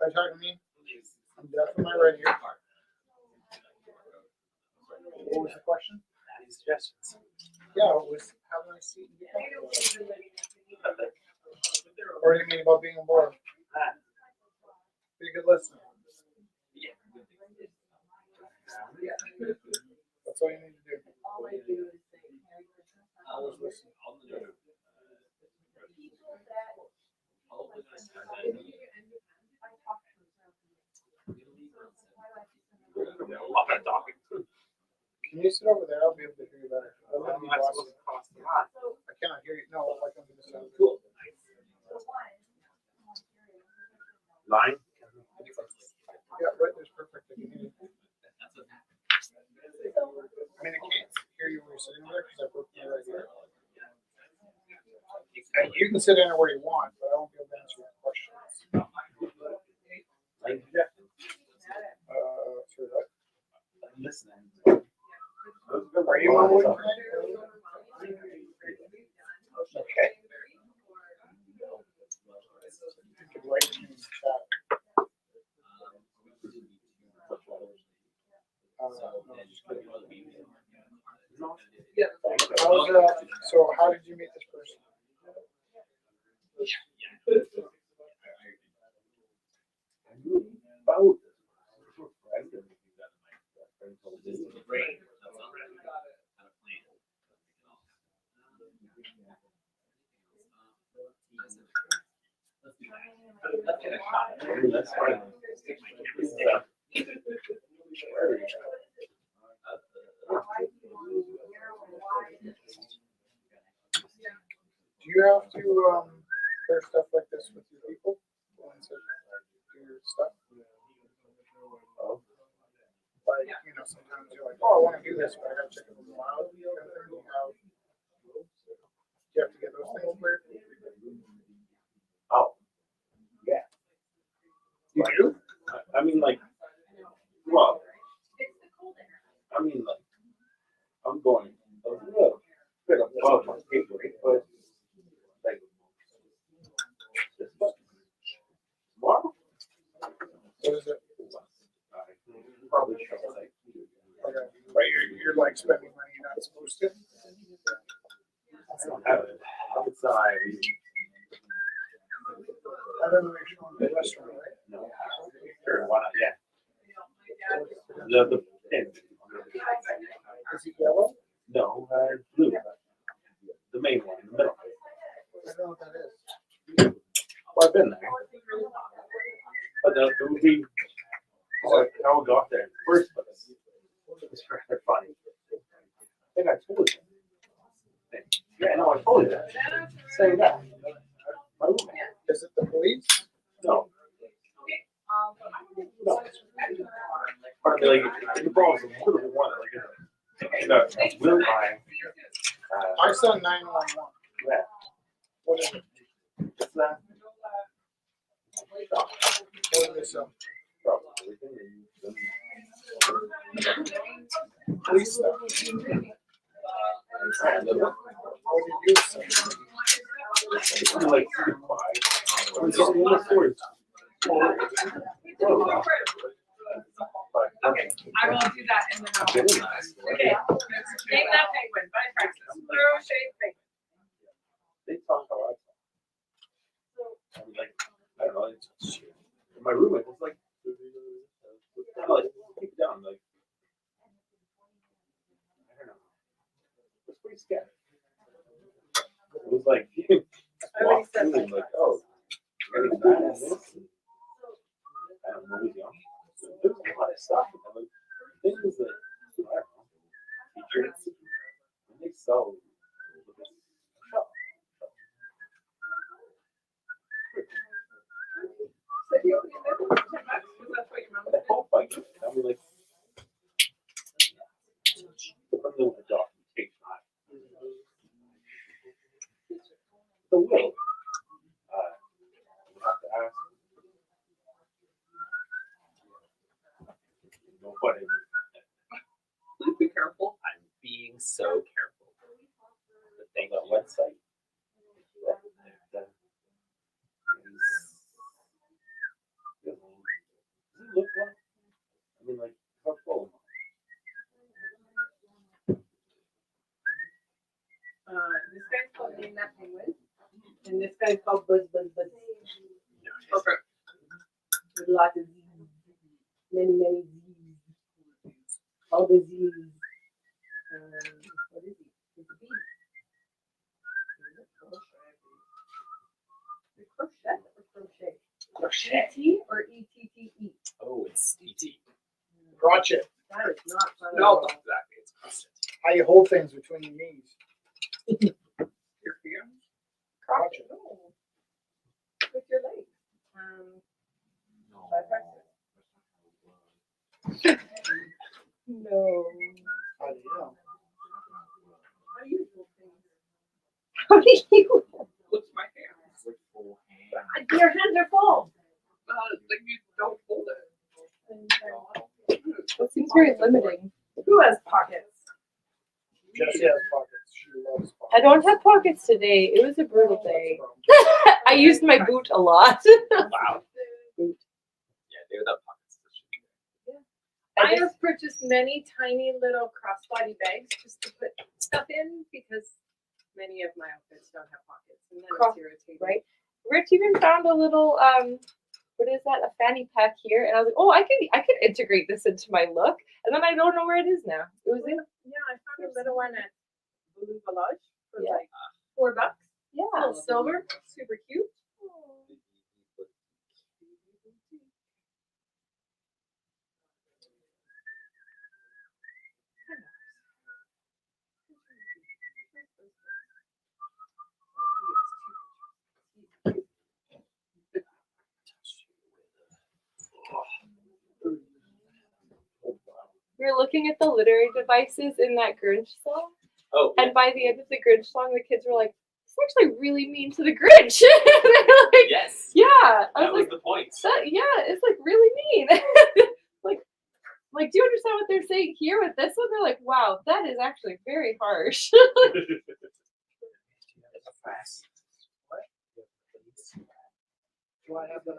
[SPEAKER 3] Are you talking to me? I'm definitely my right ear. What was the question?
[SPEAKER 7] Any suggestions?
[SPEAKER 3] Yeah, it was how do I see? Or do you mean about being a board? Be a good listener. That's all you need to do.
[SPEAKER 5] All I do is say,
[SPEAKER 3] Always listen.
[SPEAKER 7] Love that talking.
[SPEAKER 3] Can you sit over there? I'll be able to hear you better. I'm gonna be
[SPEAKER 7] That's
[SPEAKER 3] bossy.
[SPEAKER 7] supposed to cost a lot.
[SPEAKER 3] I cannot hear you. No, like I'm gonna sound
[SPEAKER 7] Cool. Line?
[SPEAKER 3] Yeah, right there's perfect. I can hear you. I mean, I can't hear you when you're sitting there because I broke my right ear. And you can sit anywhere you want, but I won't be able to answer your questions.
[SPEAKER 7] Line? Yeah.
[SPEAKER 3] Sure, right?
[SPEAKER 7] I'm listening.
[SPEAKER 3] Are you on wood? Okay. You could write it in the chat. No, just kidding. So how did you meet this person?
[SPEAKER 7] That's fine.
[SPEAKER 3] Do you have to share stuff like this with your people? Once you do your stuff? Like, you know, sometimes you're like, oh, I want to do this, but I gotta check it with the wild. You have to get those things cleared.
[SPEAKER 7] Oh, yeah.
[SPEAKER 3] You do?
[SPEAKER 7] I mean, like, well, I mean, like, I'm going a little bit above my pay grade, but like, this month, tomorrow,
[SPEAKER 3] What is it?
[SPEAKER 7] I probably should like,
[SPEAKER 3] Okay. But you're like spending money you're not supposed to.
[SPEAKER 7] I don't have it. Outside,
[SPEAKER 3] Other than make sure the restaurant, right?
[SPEAKER 7] no, sure, why not? Yeah. The pin.
[SPEAKER 3] Is it yellow?
[SPEAKER 7] No, blue. The main one in the middle.
[SPEAKER 3] I don't know what that is.
[SPEAKER 7] Well, I've been there. But it would be how we got there first, but it's rather funny. I think I told you. Yeah, no, I told you that. Saying that. My roommate.
[SPEAKER 3] Is it the police?
[SPEAKER 7] No. No. But like, the problem's a little bit one. Like, will I?
[SPEAKER 3] I saw 911.
[SPEAKER 7] Yeah.
[SPEAKER 3] What is it?
[SPEAKER 7] It's that.
[SPEAKER 3] What do they sell? Police stuff. What do you do?
[SPEAKER 7] Like, I'm just in the story.
[SPEAKER 5] Okay, I will do that and then I'll. Okay, take that penguin, bye Francis. Throw shade penguin.
[SPEAKER 7] They talk how I talk. I mean, like, I don't know. It's, my roommate was like, keep it down. Like, I don't know. It was pretty scary. It was like,
[SPEAKER 5] I already said
[SPEAKER 7] walking and like, oh, getting that and this. I don't know what was young. There was a lot of stuff. And like, things that, I don't know, teachers, when they sell,
[SPEAKER 5] So you only live for 10 bucks? Was that what your mom
[SPEAKER 7] I
[SPEAKER 5] said?
[SPEAKER 7] hope I can. I mean, like, from the documentation, the will, we'll have to ask. Nobody.
[SPEAKER 6] Please be careful. I'm being so careful. The thing on website.
[SPEAKER 7] Does it look like? I mean, like, how full?
[SPEAKER 5] This guy's called Name That Penguin. And this guy's called Buzz Buzz Buzz.
[SPEAKER 6] Perfect.
[SPEAKER 5] With lots of Z's. Many Z's. All the Z's. What is he? It's a bee. Crochet or crochet?
[SPEAKER 6] Crochet.
[SPEAKER 5] E-T or E-T-T-E?
[SPEAKER 6] Oh, it's ET.
[SPEAKER 3] Crotchet.
[SPEAKER 5] That is not fun.
[SPEAKER 6] No, exactly. It's constant.
[SPEAKER 3] How you hold things between your knees. Your feet.
[SPEAKER 5] Crochet. No. With your legs. By practice. No.
[SPEAKER 3] How do you know?
[SPEAKER 5] How do you hold things? How do you?
[SPEAKER 6] What's my hand? It's like full hand.
[SPEAKER 5] Your hands are full.
[SPEAKER 6] Like you don't hold it.
[SPEAKER 4] That seems very limiting.
[SPEAKER 5] Who has pockets?
[SPEAKER 3] Jessie has pockets. She loves pockets.
[SPEAKER 4] I don't have pockets today. It was a brutal day. I used my boot a lot.
[SPEAKER 6] Wow. Yeah, they without pockets.
[SPEAKER 5] I have purchased many tiny little crossbody bags just to put stuff in because many of my outfits don't have pockets, and then
[SPEAKER 4] Cross-
[SPEAKER 5] it's irritating.
[SPEAKER 4] Right? Rich even found a little what is that? A fanny pack here, and I was like, oh, I could integrate this into my look, and then I don't know where it is now. It was in
[SPEAKER 5] Yeah, I found a little one at Blue Village for
[SPEAKER 4] Yeah.
[SPEAKER 5] like $4.
[SPEAKER 4] yeah.
[SPEAKER 5] Little silver, super cute.
[SPEAKER 4] We were looking at the literary devices in that Grinch song,
[SPEAKER 6] Oh,
[SPEAKER 4] and by the end of the Grinch song, the kids were like, "It's actually really mean to the Grinch." They're like,
[SPEAKER 6] yes.
[SPEAKER 4] yeah. I
[SPEAKER 6] That
[SPEAKER 4] was
[SPEAKER 6] was
[SPEAKER 4] like,
[SPEAKER 6] the point.
[SPEAKER 4] yeah, it's like really mean. like, do you understand what they're saying here with this one? They're like, wow, that is actually very harsh.
[SPEAKER 3] Do I have the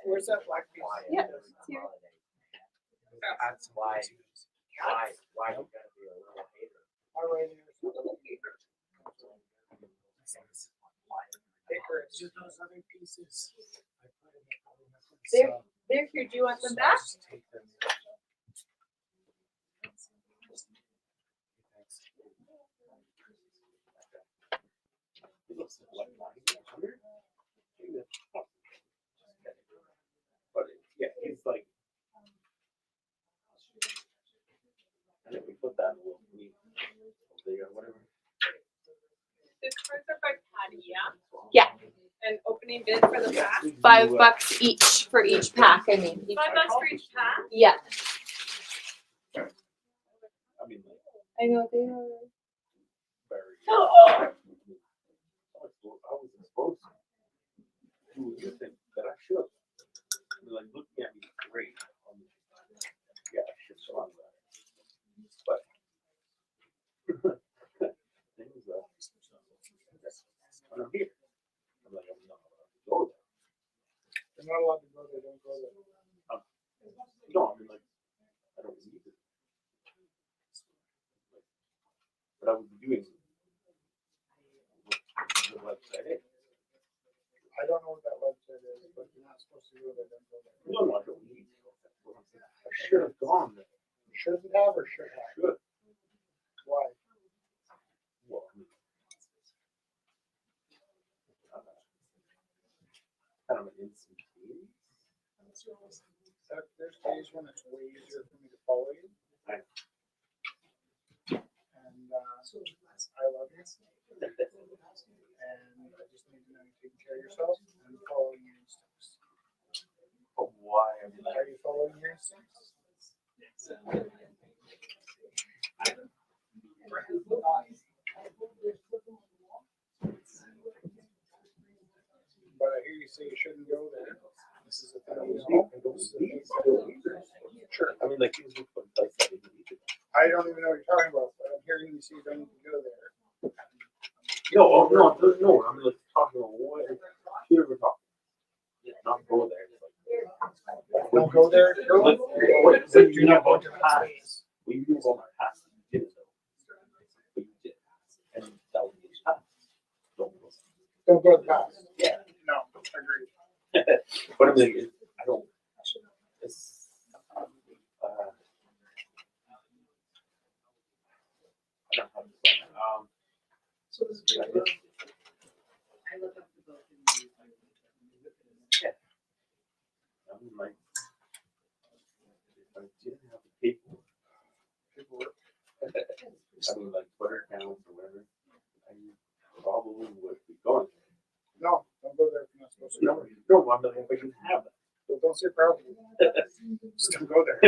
[SPEAKER 3] Where's that black piece?
[SPEAKER 4] Yeah, it's here.
[SPEAKER 7] That's why you gotta be a little hater.
[SPEAKER 3] All right, Baker, it's just those other pieces.
[SPEAKER 4] They're here. Do you want them back?
[SPEAKER 7] But yeah, he's like. And if we put that in a little meat, or whatever.
[SPEAKER 5] The cards are by Patty, yeah?
[SPEAKER 4] Yeah.
[SPEAKER 5] And opening bid for the pack?
[SPEAKER 4] $5 each for each pack. I mean,
[SPEAKER 5] $5 for each pack?
[SPEAKER 4] yeah.
[SPEAKER 7] I mean, like,
[SPEAKER 4] I know they are.
[SPEAKER 7] very. I was exposed to the thing that I should. I mean, like looking at me great. Yeah, I should show up. But things when I'm here, I'm like, I'm not allowed to go there.
[SPEAKER 3] They're not allowed to go there, don't go there.
[SPEAKER 7] No, I mean like, I don't need it. But I would be doing the website.
[SPEAKER 3] I don't know what that website is, but you're not supposed to go there, don't go there.
[SPEAKER 7] No, I don't need it. I should have gone there.
[SPEAKER 3] Shouldn't have or should have?
[SPEAKER 7] Should.
[SPEAKER 3] Why?
[SPEAKER 7] Well, I mean, kind of an instant game.
[SPEAKER 3] There's days when it's way easier for me to follow you.
[SPEAKER 7] Right.
[SPEAKER 3] And I love you. And I just need to know you're taking care of yourself and following your instincts.
[SPEAKER 7] But why? I mean,
[SPEAKER 3] Are you following your instincts? But I hear you say you shouldn't go there. This is a thing you know. Sure.
[SPEAKER 7] I mean, like, things look like that.
[SPEAKER 3] I don't even know what you're talking about, but I'm hearing you say you don't need to go there.
[SPEAKER 7] No, no. I'm like talking about what here we're talking. Yeah, not go there.
[SPEAKER 3] Don't go there.
[SPEAKER 7] But you know about your past. We knew about my past. You didn't know. But you did. And that was your past. Don't go.
[SPEAKER 3] Don't go to the past.
[SPEAKER 7] Yeah.
[SPEAKER 3] No, agreed.
[SPEAKER 7] But I'm like, I don't. It's. I don't know how to say it.
[SPEAKER 5] So this is
[SPEAKER 7] I
[SPEAKER 5] I look up the book and
[SPEAKER 7] I mean, like, if I didn't have the paperwork, I mean, like Twitter accounts or whatever, I probably would be going.
[SPEAKER 3] No, don't go there if you're not supposed to go.
[SPEAKER 7] No, I'm not, if I didn't have that.
[SPEAKER 3] So don't say probably. Just don't go there.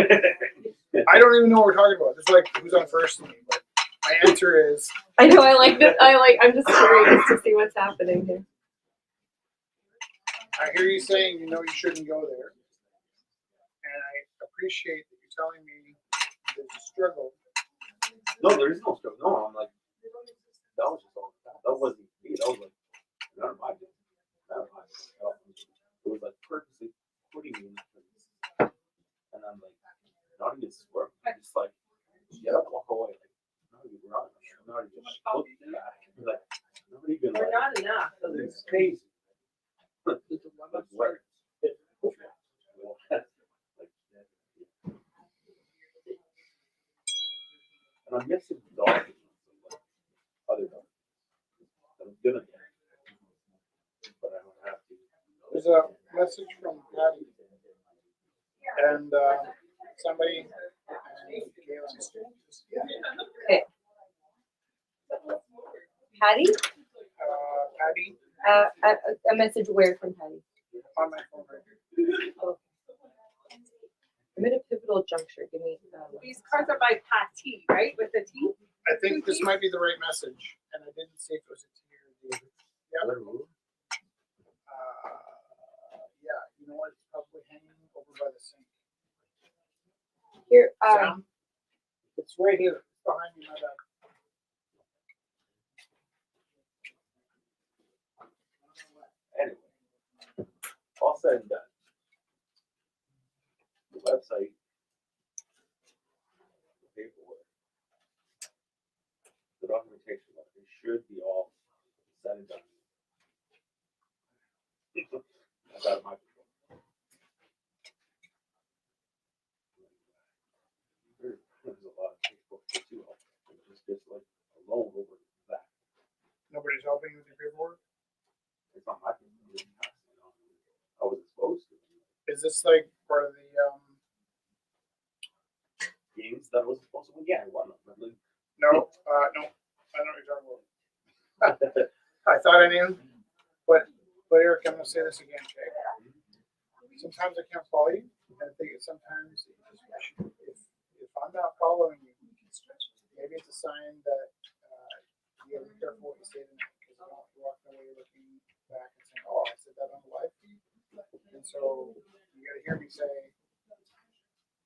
[SPEAKER 3] I don't even know what we're talking about. It's like who's on first to me, but my answer is
[SPEAKER 4] I know. I like that. I'm just curious to see what's happening here.
[SPEAKER 3] I hear you saying you know you shouldn't go there. And I appreciate that you're telling me there's a struggle.
[SPEAKER 7] No, there is no struggle. No, I'm like, that was just all that wasn't me. That was like, none of my business. None of my business. It was like purposely putting me in this place. And I'm like, not even swear. I'm just like, get up, walk away. Like, not even run. I'm not even looking back. Like, not even
[SPEAKER 5] Or
[SPEAKER 7] like,
[SPEAKER 5] not enough.
[SPEAKER 7] it's crazy. Like, what? And I'm missing dogs. Other dogs. I'm gonna get. But I don't have to.
[SPEAKER 3] There's a message from Patty and somebody.
[SPEAKER 4] Okay. Patty?
[SPEAKER 3] Patty
[SPEAKER 4] A message where from Patty?
[SPEAKER 3] on my phone right here.
[SPEAKER 4] I'm at a pivotal juncture. Give me.
[SPEAKER 5] These cards are by Patty, right? With the T?
[SPEAKER 3] I think this might be the right message, and I didn't see if it was a T or a D. Yeah. Yeah, you know what? It's probably hanging over by the sink.
[SPEAKER 4] Here.
[SPEAKER 3] Sam? It's right here, it's behind me, my bad.
[SPEAKER 7] Anyway, all said and done. The website, the paperwork, the documentation, it should be all said and done. That's out of my control. There's a lot of paperwork too. Just like alone over that.
[SPEAKER 3] Nobody's helping with your paperwork?
[SPEAKER 7] It's not my control. I was exposed to
[SPEAKER 3] Is this like part of the,
[SPEAKER 7] games that I was supposed to win. Yeah, I won them.
[SPEAKER 3] no, no, I know what you're talking about. I thought I knew, but Eric, I'm gonna say this again, okay? Sometimes I can't follow you, and I think sometimes if I'm not following you, maybe it's a sign that you gotta be careful what you say to me, because I don't want you walking away looking back and saying, oh, I said that on the live feed. And so you gotta hear me say,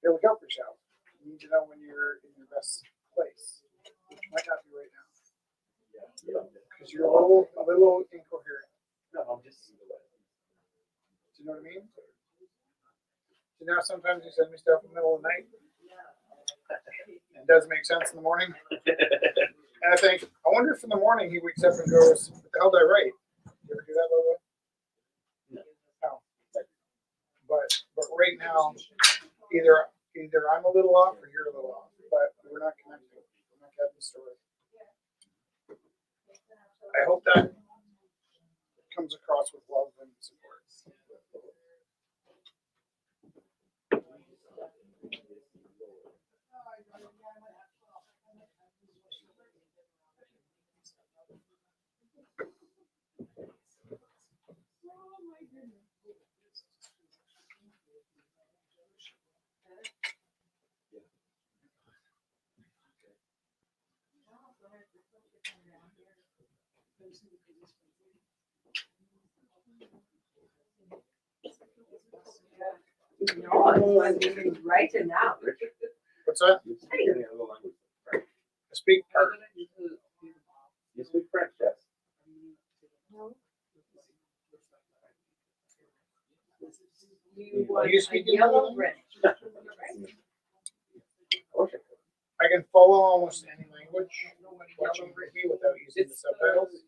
[SPEAKER 3] here, look out for yourself. You need to know when you're in your best place, which might not be right now. Because you're a little incoherent.
[SPEAKER 7] No, I'm just.
[SPEAKER 3] Do you know what I mean? So now sometimes you send me stuff in the middle of the night. It doesn't make sense in the morning. And I think, I wonder if in the morning he wakes up and goes, what the hell did I write? You ever do that, by the way? No. But right now, either I'm a little off or you're a little off. But we're not connecting. We're not getting the story. I hope that comes across with love and support.
[SPEAKER 5] No, I'm even writing now.
[SPEAKER 3] What's that?
[SPEAKER 7] You speak any other language?
[SPEAKER 3] I speak part.
[SPEAKER 7] You speak French, yes.
[SPEAKER 3] You speak
[SPEAKER 5] a yellow
[SPEAKER 3] another
[SPEAKER 5] brick.
[SPEAKER 7] I wish I could.
[SPEAKER 3] I can follow almost any language watching me without using the subtitles.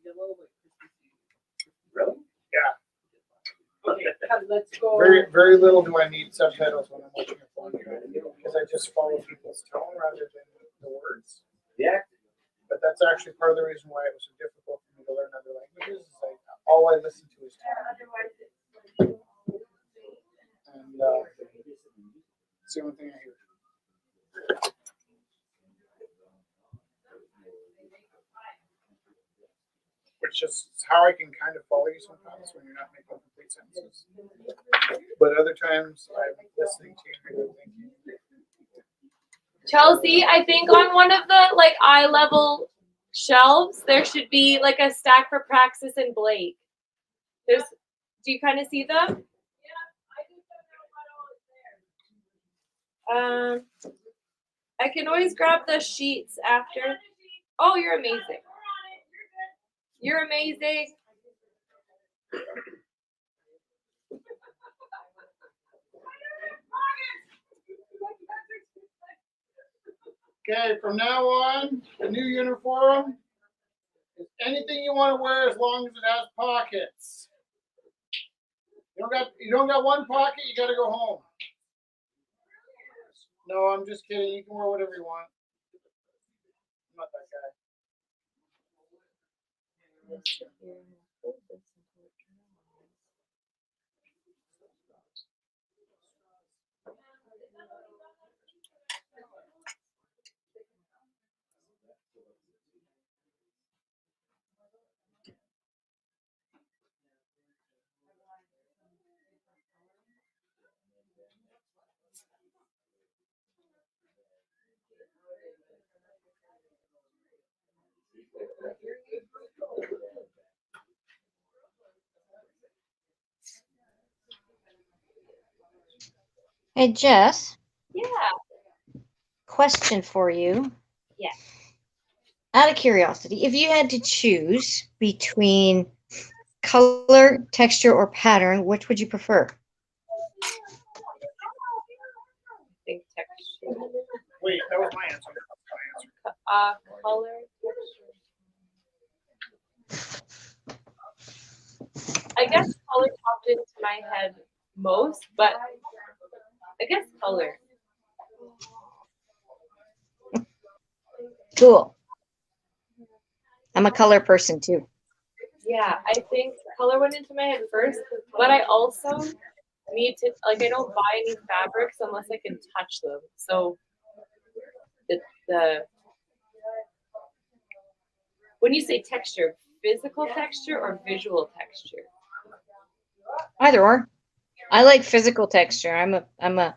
[SPEAKER 7] Really?
[SPEAKER 3] Yeah.
[SPEAKER 5] Okay, let's go.
[SPEAKER 3] Very little do I need subtitles when I'm watching a foreign video because I just follow people's tone rather than the words.
[SPEAKER 7] Yeah.
[SPEAKER 3] But that's actually part of the reason why it was so difficult for me to learn other languages. Is like all I listen to is tone. And it's the only thing I hear. Which is how I can kind of follow you sometimes when you're not making complete sentences. But other times I'm listening to you and thinking.
[SPEAKER 4] Chelsea, I think on one of the like eye level shelves there should be like a stack for Praxis and Blake. There's. Do you kind of see them? I can always grab the sheets after. Oh, you're amazing. You're amazing.
[SPEAKER 3] Okay, from now on, the new uniform is anything you want to wear as long as it has pockets. You don't got one pocket, you gotta go home. No, I'm just kidding. You can wear whatever you want. I'm not that guy.
[SPEAKER 8] Hey, Jess,
[SPEAKER 4] Yeah.
[SPEAKER 8] question for you.
[SPEAKER 4] Yeah.
[SPEAKER 8] Out of curiosity, if you had to choose between color, texture, or pattern, which would you prefer?
[SPEAKER 4] I think texture.
[SPEAKER 3] Wait, that was my answer.
[SPEAKER 4] Color. I guess color popped into my head most, but I guess color.
[SPEAKER 8] Cool. I'm a color person too.
[SPEAKER 4] Yeah, I think color went into my head first, but I also need to, like, I don't buy any fabrics unless I can touch them. So the when you say texture, physical texture or visual texture?
[SPEAKER 8] Either or. I like physical texture. I'm a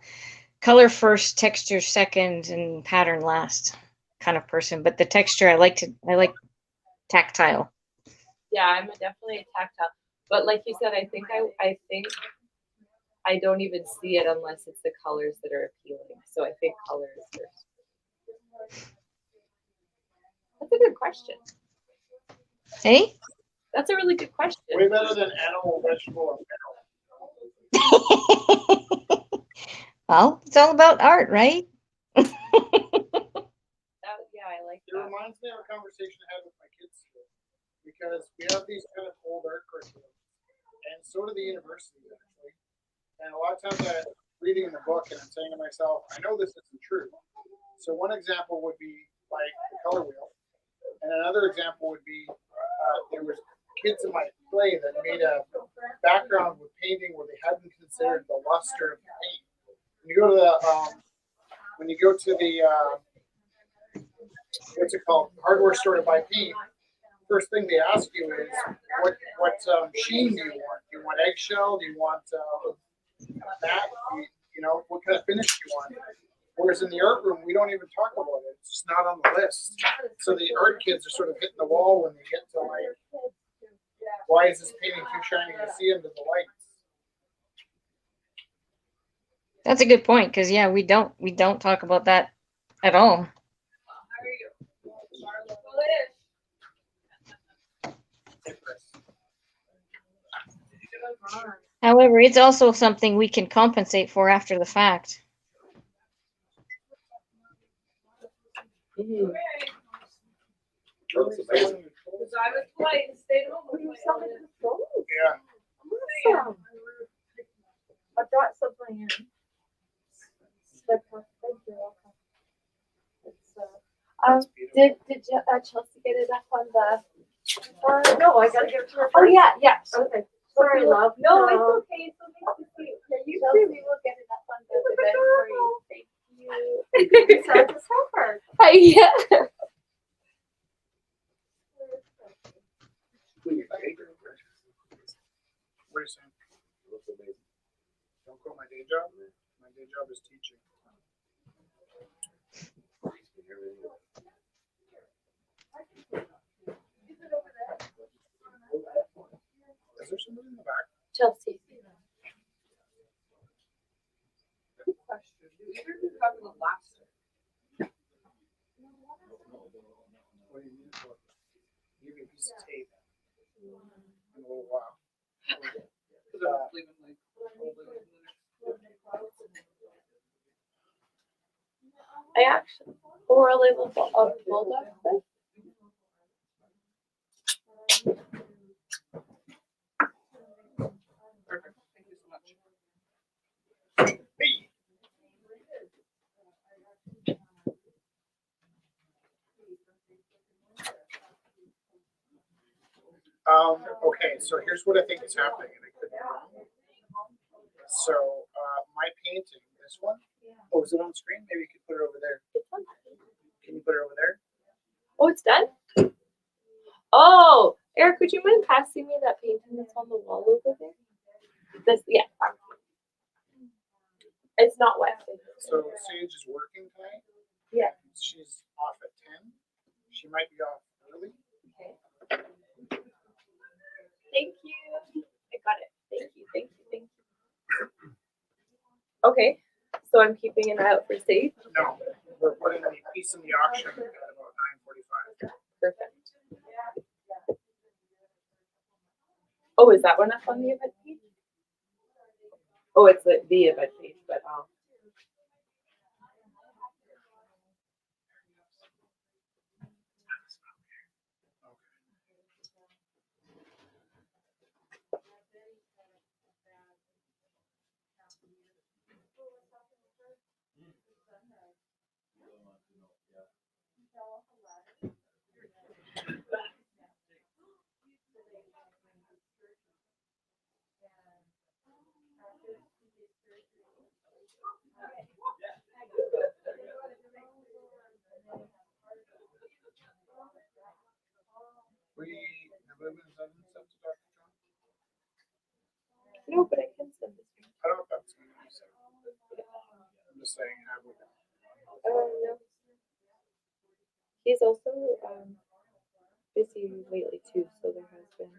[SPEAKER 8] color first, texture second, and pattern last kind of person. But the texture I like tactile.
[SPEAKER 4] Yeah, I'm definitely a tactile. But like you said, I think I don't even see it unless it's the colors that are appealing. So I think color is first. That's a good question.
[SPEAKER 8] Hey?
[SPEAKER 4] That's a really good question.
[SPEAKER 3] Way better than animal, vegetable, and mineral.
[SPEAKER 8] Well, it's all about art, right?
[SPEAKER 4] Yeah, I like
[SPEAKER 3] It
[SPEAKER 4] that.
[SPEAKER 3] reminds me of a conversation I had with my kids today, because we have these kind of old art curriculums, and so do the universities actually. And a lot of times I'm reading in the book and I'm saying to myself, I know this isn't true. So one example would be like the color wheel, and another example would be there was kids in my play that made a background with painting where they hadn't considered the luster of the paint. When you go to the what's it called, hardware store to buy paint, first thing they ask you is what sheen do you want? Do you want eggshell? Do you want matte? You know, what kind of finish do you want? Whereas in the art room, we don't even talk about it. It's just not on the list. So the art kids are sort of hitting the wall when they get to like, why is this painting too shiny to see under the lights?
[SPEAKER 8] That's a good point, because yeah, we don't talk about that at all. However, it's also something we can compensate for after the fact.
[SPEAKER 4] Mm-hmm.
[SPEAKER 5] Because I was polite and stayed home.
[SPEAKER 3] Yeah.
[SPEAKER 5] Awesome. I brought something in. Thank you. It's, did Chelsea get it up on the? No, I gotta give it to her. Oh yeah, yeah. Okay. Sorry, love. No, it's okay. It's okay to see you. Yeah, you Chelsea will get it up on the event for you. Thank you. So just help her.
[SPEAKER 4] Yeah.
[SPEAKER 3] What are you saying? Don't quit my day job. My day job is teaching. Is there somebody in the back?
[SPEAKER 4] Chelsea.
[SPEAKER 5] Good question. We were talking about last year.
[SPEAKER 3] East Haven in a little while.
[SPEAKER 5] I actually, or a label of bulldog.
[SPEAKER 3] Perfect. Thank you so much. Hey. Okay, so here's what I think is happening, and I could be wrong. So, my painting, this one, oh, is it on screen? Maybe you could put it over there. Can you put it over there?
[SPEAKER 5] Oh, it's done? Oh, Eric, would you mind passing me that painting that's on the wall over there? This, yeah. It's not wet.
[SPEAKER 3] So, Sage is working tonight.
[SPEAKER 5] Yeah.
[SPEAKER 3] She's off at 10. She might be off early.
[SPEAKER 5] Okay. Thank you. I got it. Thank you. Thank you. Thank you. Okay. So I'm keeping an eye out for Sage.
[SPEAKER 3] No, we're putting the piece in the auction at about 9:45.
[SPEAKER 5] Perfect. Oh, is that one up on the event page? Oh, it's the event page, but
[SPEAKER 3] We have we been sending stuff to Dr. John?
[SPEAKER 5] no, but I can send this one.
[SPEAKER 3] I don't know if that's going to be so. I'm just saying, have we?
[SPEAKER 5] No. He's also busy lately too, so there has been.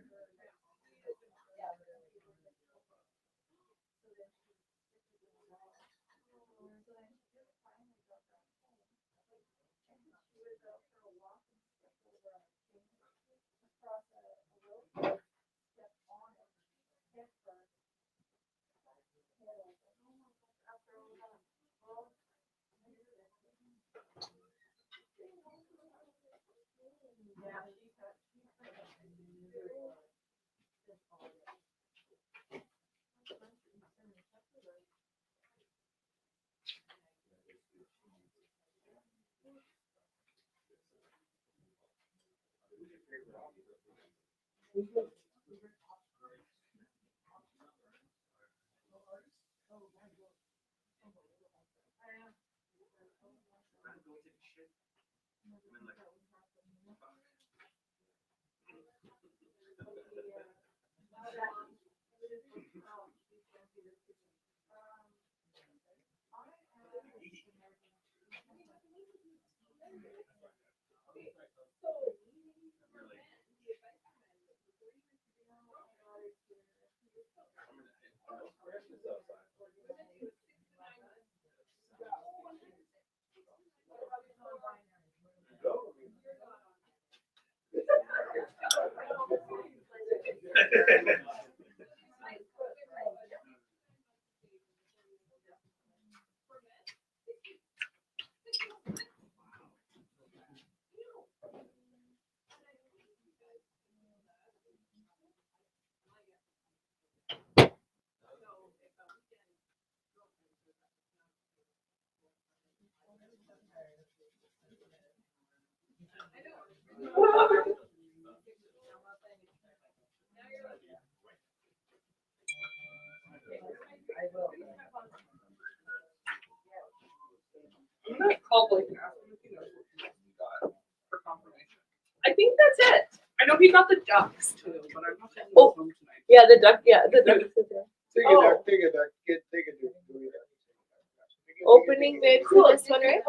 [SPEAKER 3] I'm gonna call Blake and ask him if he knows what he got for confirmation.
[SPEAKER 5] I think that's it.
[SPEAKER 3] I know he got the ducks too, but I'm not sure he
[SPEAKER 5] Oh.
[SPEAKER 3] was home tonight.
[SPEAKER 5] Yeah, the duck. Yeah, the duck.
[SPEAKER 3] Take
[SPEAKER 5] Oh.
[SPEAKER 3] it back, take it back, take it back.
[SPEAKER 5] Opening bid for this one, right?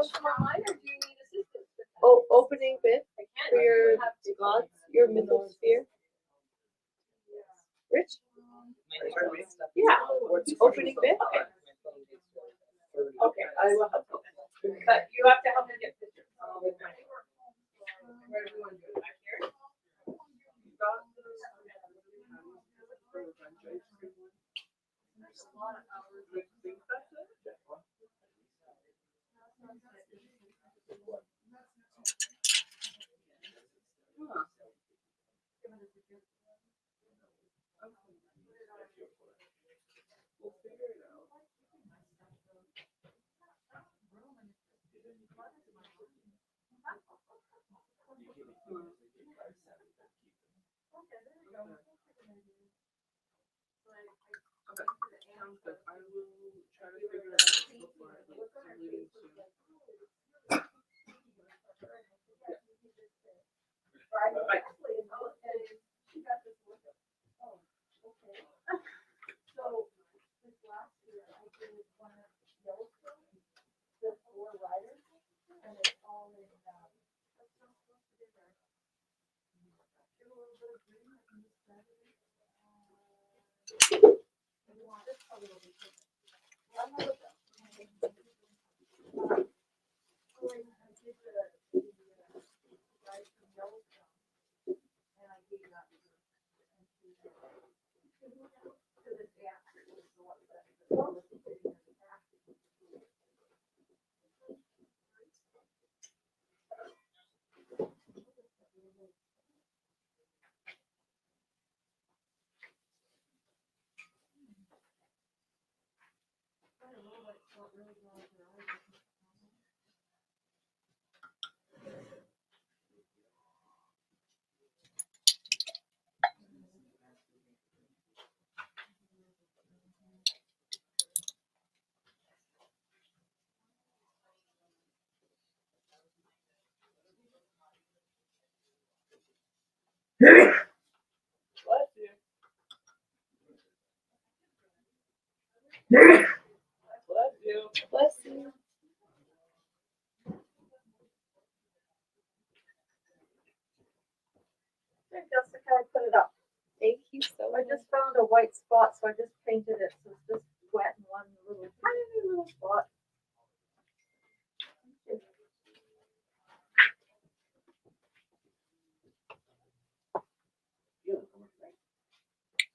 [SPEAKER 5] Oh, opening bid for your gods, your middle sphere. Rich? Yeah. Opening bid.
[SPEAKER 3] Okay,
[SPEAKER 5] I will help you. But you have to help me get pictures. Where do we want to do it? Back here? Bless you. There, Jessica, I put it up.
[SPEAKER 4] Thank you so
[SPEAKER 5] I just found a white spot, so I just painted it, so it's just wet in one little, tiny little spot.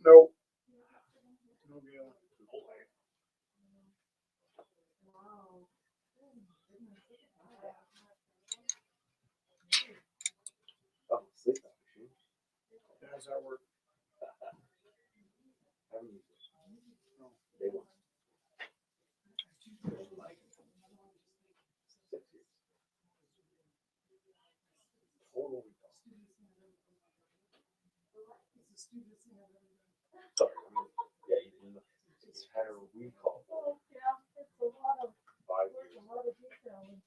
[SPEAKER 3] No. No deal.
[SPEAKER 7] Oh, sleep machine.
[SPEAKER 3] How does that work?
[SPEAKER 7] Haven't used it. Day one. 6 years. Total recall. Sorry, yeah, you didn't. It's had a recall.
[SPEAKER 5] Oh, yeah, it's a lot of,
[SPEAKER 7] 5
[SPEAKER 5] there's
[SPEAKER 7] years.
[SPEAKER 5] a lot of detail.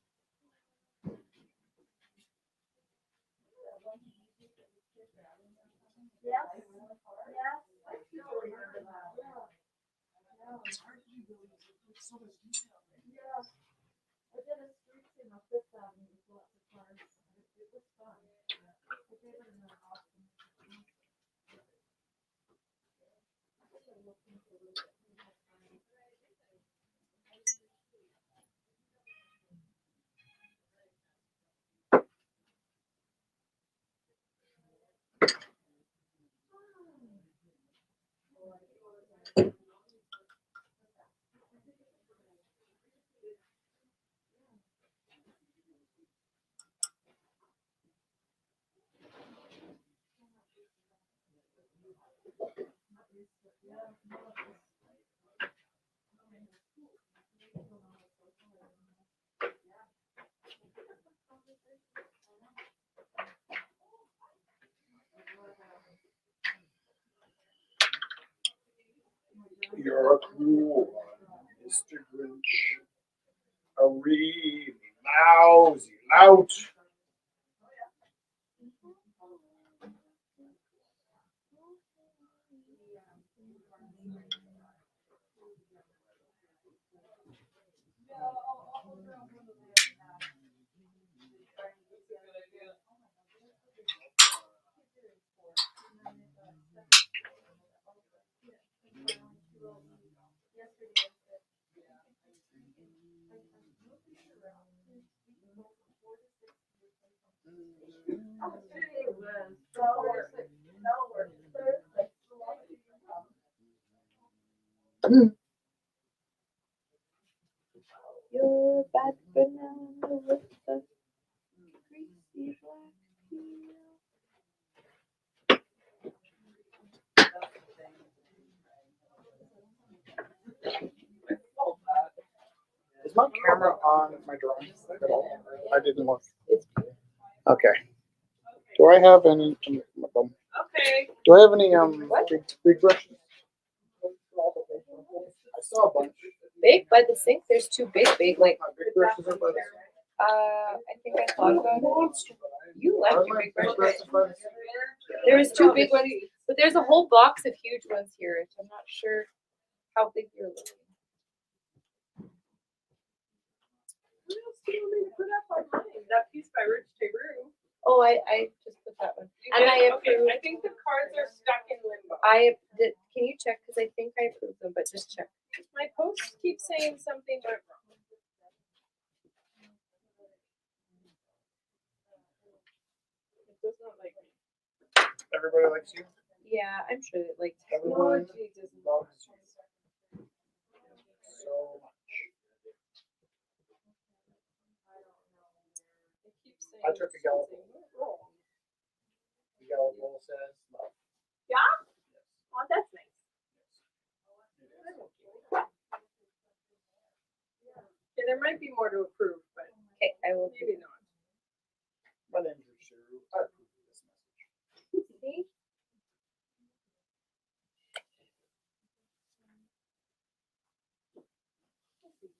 [SPEAKER 5] Yes, yes, I still remember that. Yeah.
[SPEAKER 3] It's hard to do buildings with so much detail.
[SPEAKER 5] Yeah. I did a street scene on Fifth Avenue with lots of cars. It was fun. I gave it an option.
[SPEAKER 3] You're a cool one, Mr. Grinch. A really lousy lout.
[SPEAKER 4] You're bad banana with the greasy black peel.
[SPEAKER 3] Is my camera on my drawing at all? I didn't look. Okay. Do I have any?
[SPEAKER 5] Okay.
[SPEAKER 3] Do I have any big brushes? I saw a bunch.
[SPEAKER 4] Big by the sink. There's two big like.
[SPEAKER 3] Big brushes are by the
[SPEAKER 4] I think I thought about it.
[SPEAKER 3] monster.
[SPEAKER 4] You left your big
[SPEAKER 3] Big
[SPEAKER 4] brushes.
[SPEAKER 3] brushes by the-
[SPEAKER 4] There was two big ones, but there's a whole box of huge ones here. So I'm not sure how big you're looking.
[SPEAKER 5] What else do you want me to put up online? That piece by Rich Teru.
[SPEAKER 4] Oh, I just put that one.
[SPEAKER 5] You
[SPEAKER 4] And
[SPEAKER 5] did?
[SPEAKER 4] I
[SPEAKER 5] Okay,
[SPEAKER 4] approved.
[SPEAKER 5] I think the cards are stuck in limbo.
[SPEAKER 4] Can you check? Because I think I approved them, but just check.
[SPEAKER 5] My posts keep saying something went wrong. It does not like me.
[SPEAKER 3] Everybody likes you.
[SPEAKER 4] Yeah, I'm sure that like
[SPEAKER 3] Everyone
[SPEAKER 5] Technology doesn't
[SPEAKER 3] loves you so much.
[SPEAKER 5] It keeps saying
[SPEAKER 3] I took a Gallup.
[SPEAKER 5] something went wrong.
[SPEAKER 3] The yellow bowl says love.
[SPEAKER 5] Yeah? Oh, that's nice. Okay, there might be more to approve, but
[SPEAKER 4] okay, I will.
[SPEAKER 5] maybe not.
[SPEAKER 3] My name's Rushiru. I approve of this message.
[SPEAKER 4] See?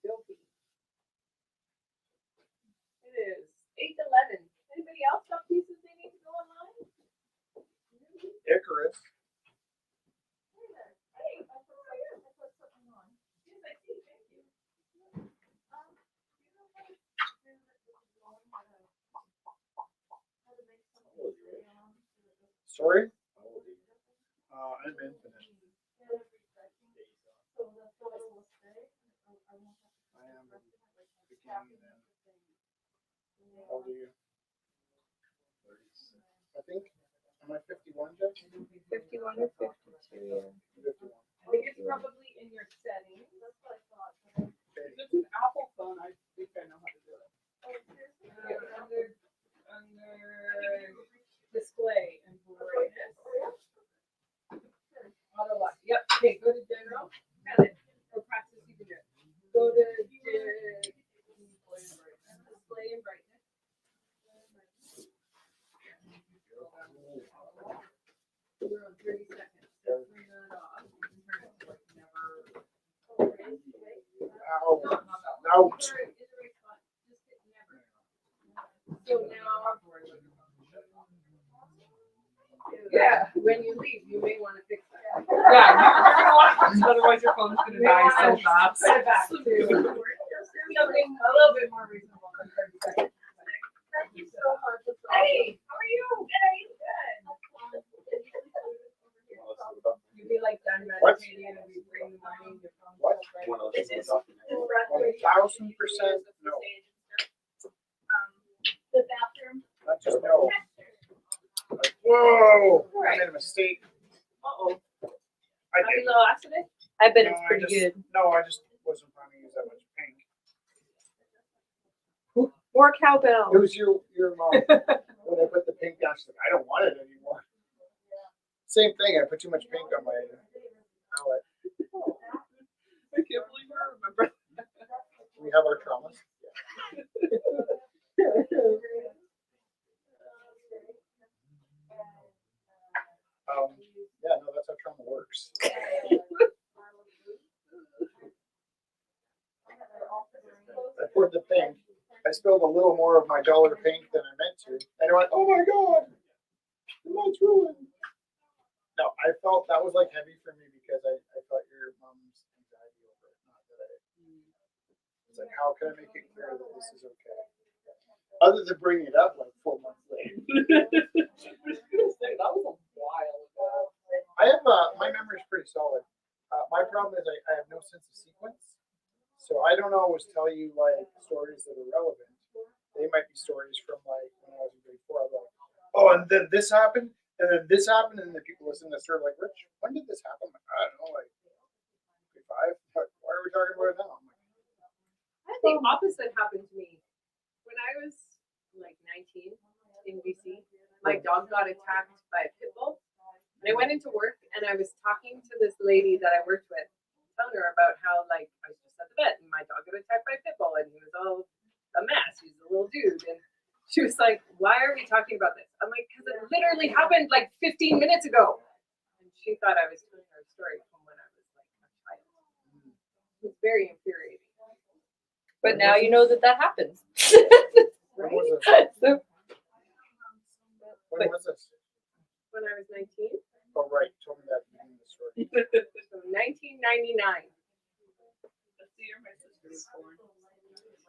[SPEAKER 5] Guilty. It is 8:11. Anybody else got pieces they need to go online?
[SPEAKER 3] Icarus.
[SPEAKER 5] Hey, I put something on. Yes, I see. Thank you.
[SPEAKER 3] Sorry? I'm infinite. I am beginning then. How old are you? I think. Am I 51, Jeff?
[SPEAKER 4] 51 or 52.
[SPEAKER 3] 51.
[SPEAKER 5] I think it's probably in your settings. That's what I thought. If it's an Apple phone, I think I know how to do it. Under display and brightness. Auto lock. Yep. Okay, go to general. Got it. Or practice you can do it. Go to display and brightness. We're on 30 seconds. Turn that off. Turn it like never.
[SPEAKER 3] Ow.
[SPEAKER 5] Not that one.
[SPEAKER 3] Ouch.
[SPEAKER 5] Is it right spot? Just hit never. So now. Yeah, when you leave, you may want to fix that.
[SPEAKER 9] Yeah, you're gonna want to, otherwise your phone's gonna
[SPEAKER 5] You may
[SPEAKER 9] die
[SPEAKER 5] wanna
[SPEAKER 9] so fast.
[SPEAKER 5] Set it back to something a little bit more reasonable than 30 seconds. Thank you so much. Hey, how are you? Good. You'd be like done meditating and we bring the money in your phone.
[SPEAKER 3] What?
[SPEAKER 6] One of
[SPEAKER 5] It
[SPEAKER 6] those
[SPEAKER 5] is.
[SPEAKER 6] documents.
[SPEAKER 3] 1000% no.
[SPEAKER 5] The bathroom.
[SPEAKER 3] Not just no. Like, whoa! I made a mistake.
[SPEAKER 5] Uh-oh.
[SPEAKER 3] I
[SPEAKER 5] Having
[SPEAKER 3] did.
[SPEAKER 5] a little accident?
[SPEAKER 4] I bet
[SPEAKER 3] No,
[SPEAKER 4] it's
[SPEAKER 3] I
[SPEAKER 4] pretty
[SPEAKER 3] just-
[SPEAKER 4] good.
[SPEAKER 3] No, I just wasn't planning to use that much pink.
[SPEAKER 4] More cowbell.
[SPEAKER 3] It was your mom. When I put the pink down, she's like, I don't want it anymore. Same thing. I put too much pink on my palette.
[SPEAKER 9] I can't believe I remember.
[SPEAKER 3] We have our traumas. Yeah, no, that's how trauma works. I poured the pink. I spilled a little more of my dollar pink than I meant to. And I went, oh my god, the night's ruined. No, I felt that was like heavy for me because I felt your mom's anxiety over it. Not that it's like, how can I make it clear that this is okay? Other than bringing it up like 4 months later.
[SPEAKER 9] That was a while ago.
[SPEAKER 3] I have my memory is pretty solid. My problem is I have no sense of sequence, so I don't always tell you like stories that are relevant. They might be stories from like when I was in grade 4. I'm like, oh, and then this happened, and then this happened, and then people listen to the story like, Rich, when did this happen? I don't know, like grade 5. Why are we talking about it now? I'm like,
[SPEAKER 5] I The opposite happened to me. When I was like 19 in BC, my dog got attacked by a pit bull. And I went into work and I was talking to this lady that I worked with, telling her about how like I was just at the vet and my dog got attacked by a pit bull and he was all a mess. He's a little dude. And she was like, "Why are we talking about this?" I'm like, "Because it literally happened like 15 minutes ago." And she thought I was telling her a story from when I was like a child. It was very infuriating.
[SPEAKER 9] But now you know that happens.
[SPEAKER 3] When was this?
[SPEAKER 9] So,
[SPEAKER 3] When was this?
[SPEAKER 5] When I was 19,
[SPEAKER 3] Oh, right. You told me that at the beginning of the story.
[SPEAKER 5] so 1999.
[SPEAKER 9] that's the year my sister was born.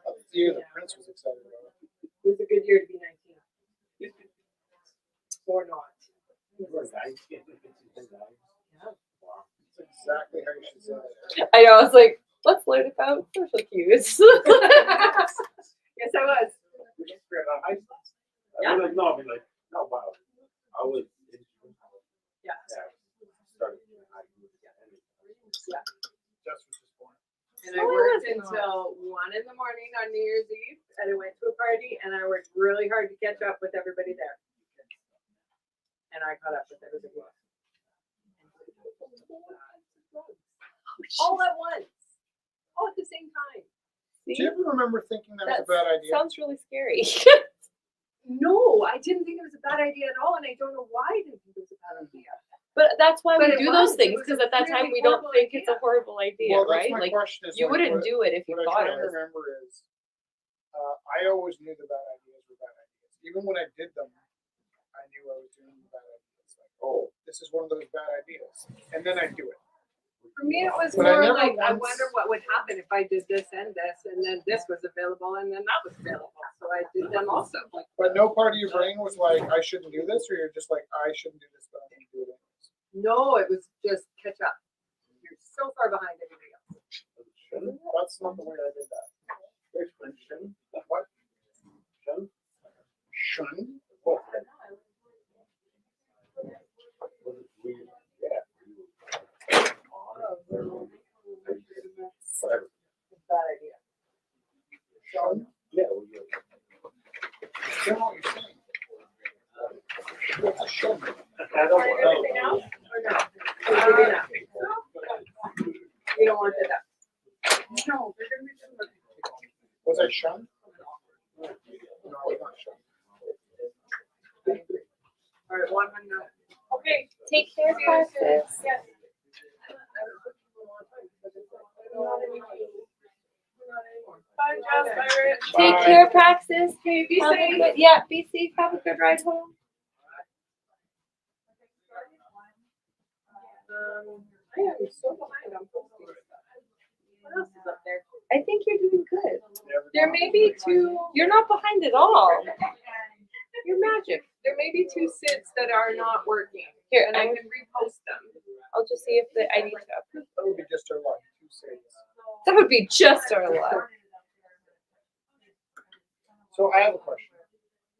[SPEAKER 3] That's the year the prince was excited about it.
[SPEAKER 5] It was a good year to be 19. Or not.
[SPEAKER 3] That's exactly how you should say that.
[SPEAKER 9] I know. I was like, let's learn about social cues.
[SPEAKER 5] Yes, I was.
[SPEAKER 7] I mean, no, I mean, like, no, wow. I was.
[SPEAKER 5] Yeah.
[SPEAKER 7] Started.
[SPEAKER 3] Just was just born.
[SPEAKER 5] And I worked until 1 in the morning on New Year's Eve, and I went to a party, and I worked really hard to catch up with everybody there. And I caught up with everybody else. All at once. All at the same time.
[SPEAKER 3] Do you ever remember thinking that was a bad idea?
[SPEAKER 9] Sounds really scary.
[SPEAKER 5] No, I didn't think it was a bad idea at all, and I don't know why I didn't think it was a bad idea.
[SPEAKER 9] But that's why
[SPEAKER 5] But
[SPEAKER 9] we
[SPEAKER 5] it
[SPEAKER 9] do
[SPEAKER 5] was.
[SPEAKER 9] those things,
[SPEAKER 5] It was
[SPEAKER 9] because
[SPEAKER 5] a
[SPEAKER 9] at that time
[SPEAKER 5] really
[SPEAKER 9] we don't
[SPEAKER 5] horrible
[SPEAKER 9] think it's a
[SPEAKER 5] idea.
[SPEAKER 9] horrible idea,
[SPEAKER 3] Well, that's
[SPEAKER 9] right?
[SPEAKER 3] my
[SPEAKER 9] Like
[SPEAKER 3] question. Is
[SPEAKER 9] you
[SPEAKER 3] like,
[SPEAKER 9] wouldn't
[SPEAKER 3] what,
[SPEAKER 9] do it if you
[SPEAKER 3] what I
[SPEAKER 9] thought
[SPEAKER 3] try
[SPEAKER 9] it
[SPEAKER 3] to
[SPEAKER 9] was.
[SPEAKER 3] remember is, I always knew the bad ideas were bad ideas. Even when I did them, I knew I was doing the bad ideas. Like, oh, this is one of those bad ideas, and then I do it.
[SPEAKER 5] For me, it was
[SPEAKER 3] But I
[SPEAKER 5] more
[SPEAKER 3] never
[SPEAKER 5] like, I
[SPEAKER 3] once-
[SPEAKER 5] wonder what would happen if I did this and this, and then this was available, and then that was available. So I did them also. Like,
[SPEAKER 3] But no part of your brain was like, I shouldn't do this, or you're just like, I shouldn't do this, but I'm going to do it anyways.
[SPEAKER 5] no, it was just catch up. You're so far behind everybody else.
[SPEAKER 3] That's not the way I did that. What? Shun?
[SPEAKER 7] Whatever.
[SPEAKER 5] Bad idea.
[SPEAKER 3] Shun?
[SPEAKER 7] Yeah.
[SPEAKER 3] I don't know what you're saying. What's a shun?
[SPEAKER 7] I don't
[SPEAKER 5] Want everything
[SPEAKER 7] know.
[SPEAKER 5] else or no? Or maybe not. You don't want that. No, they're gonna be different.
[SPEAKER 3] Was I shunned? No, I was not shunned.
[SPEAKER 5] All right, 100. Okay.
[SPEAKER 9] Take care, Francis.
[SPEAKER 5] Yes. Bye, Jess. Bye, Rich.
[SPEAKER 9] Take
[SPEAKER 3] Bye.
[SPEAKER 9] care, Praxis.
[SPEAKER 5] Okay, be
[SPEAKER 9] Have a
[SPEAKER 5] safe.
[SPEAKER 9] good, yeah, be safe. Have a good ride home.
[SPEAKER 5] I am so behind on posting stuff. What else is up there?
[SPEAKER 9] I think you're doing good.
[SPEAKER 5] There may be two.
[SPEAKER 9] You're not behind at all. You're magic.
[SPEAKER 5] There may be two sits that are not working.
[SPEAKER 9] Here,
[SPEAKER 5] And I can repost them.
[SPEAKER 9] I'll just see if I need to approve.
[SPEAKER 3] That would be just our luck. 2 cities.
[SPEAKER 9] That would be just our luck.
[SPEAKER 3] So I have a question.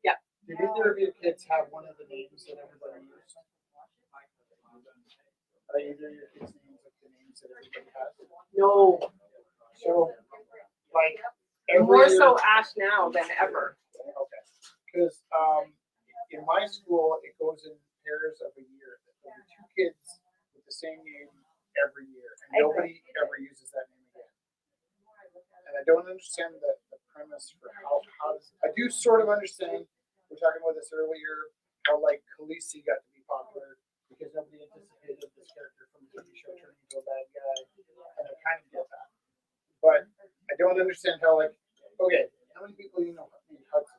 [SPEAKER 5] Yeah.
[SPEAKER 3] Did either of your kids have one of the names that everybody used? Are either of your kids' names like the names that everybody has?
[SPEAKER 5] No.
[SPEAKER 3] So, like, every
[SPEAKER 5] More
[SPEAKER 3] year-
[SPEAKER 5] so Ash now than ever.
[SPEAKER 3] Okay. Because in my school, it goes in pairs of a year. There'll be 2 kids with the same name every year, and nobody ever uses that name again. And I don't understand the premise for how I do sort of understand. We were talking about this earlier, how like Khaleesi got to be popular because nobody anticipated this character from the TV show turning into a bad guy, and I kind of get that. But I don't understand how like, okay, how many people you know named Hudson?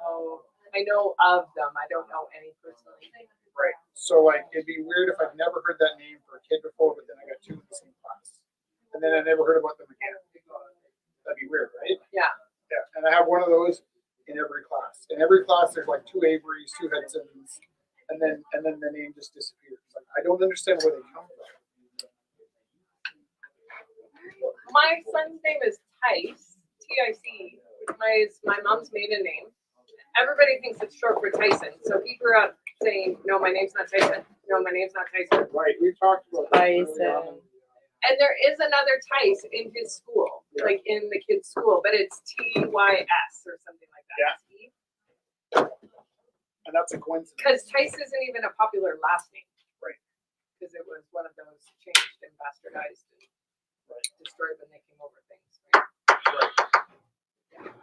[SPEAKER 5] Oh, I know of them. I don't know any personally.
[SPEAKER 3] Right. So like it'd be weird if I'd never heard that name for a kid before, but then I got 2 in the same class. And then I never heard about them again. That'd be weird, right?
[SPEAKER 5] Yeah.
[SPEAKER 3] Yeah. And I have one of those in every class. In every class there's like 2 Averys, 2 Hudsons, and then the name just disappears. Like I don't understand where they come from.
[SPEAKER 5] My son's name is Tice, T-I-C, which my mom's maiden name. Everybody thinks it's short for Tyson, so he grew up saying, "No, my name's not Tyson. No, my name's not Tyson."
[SPEAKER 3] Right. We talked about that early on.
[SPEAKER 5] And there is another Tice in his school. like in the kid's school, but it's TYS or something like that.
[SPEAKER 3] And that's a coincidence.
[SPEAKER 5] Because Tice isn't even a popular last name.
[SPEAKER 3] Right.
[SPEAKER 5] Because it was one of those changed and bastardized and
[SPEAKER 3] Right.
[SPEAKER 5] destroyed when they came over things. Right?
[SPEAKER 3] Right.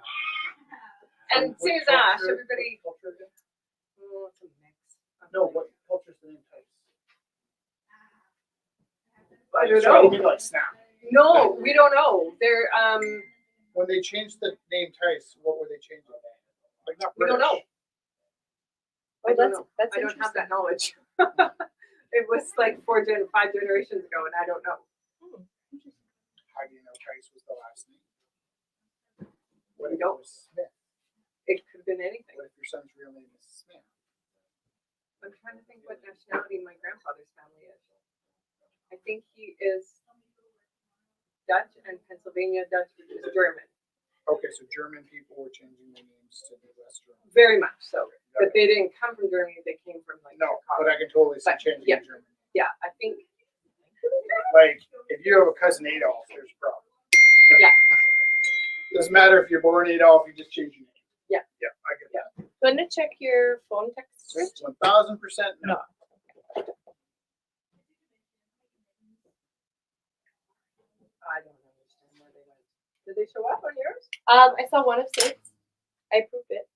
[SPEAKER 5] And
[SPEAKER 3] What
[SPEAKER 5] same as Ash,
[SPEAKER 3] culture-
[SPEAKER 5] everybody.
[SPEAKER 3] what culture again?
[SPEAKER 5] Oh, it's a mix.
[SPEAKER 3] No, what culture's the name Tice?
[SPEAKER 5] I don't
[SPEAKER 3] Sorry,
[SPEAKER 5] know.
[SPEAKER 3] didn't mean to, like snap.
[SPEAKER 5] No, we don't know. They're
[SPEAKER 3] When they changed the name Tice, what were they changing? Like not
[SPEAKER 5] we don't
[SPEAKER 3] British.
[SPEAKER 5] know. I don't know.
[SPEAKER 9] That's
[SPEAKER 5] I don't have
[SPEAKER 9] interesting.
[SPEAKER 5] that knowledge. It was like 5 generations ago, and I don't know.
[SPEAKER 3] How do you know Tice was the last name? What
[SPEAKER 5] We
[SPEAKER 3] if it
[SPEAKER 5] don't.
[SPEAKER 3] was Smith?
[SPEAKER 5] It could have been anything.
[SPEAKER 3] What if your son's real name is Smith?
[SPEAKER 5] I'm trying to think what nationality my grandfather's family is. I think he is Dutch and Pennsylvania Dutch, which is German.
[SPEAKER 3] Okay, so German people were changing their names to be less German.
[SPEAKER 5] Very much so. But they didn't come from Germany, they came from like
[SPEAKER 3] No,
[SPEAKER 5] Chicago.
[SPEAKER 3] but I can totally see
[SPEAKER 5] But,
[SPEAKER 3] changing
[SPEAKER 5] yeah.
[SPEAKER 3] in German.
[SPEAKER 5] Yeah, I think
[SPEAKER 3] Like, if you have a cousin Adolf, there's a problem.
[SPEAKER 5] Yeah.
[SPEAKER 3] Doesn't matter if you're born Adolf, you just change your name.
[SPEAKER 5] Yeah.
[SPEAKER 3] Yeah, I get that.
[SPEAKER 9] Want to check your phone text switch?
[SPEAKER 3] 1000% no.
[SPEAKER 5] I don't understand where they went. Did they show up on yours?
[SPEAKER 9] I saw one of 6. I approved it.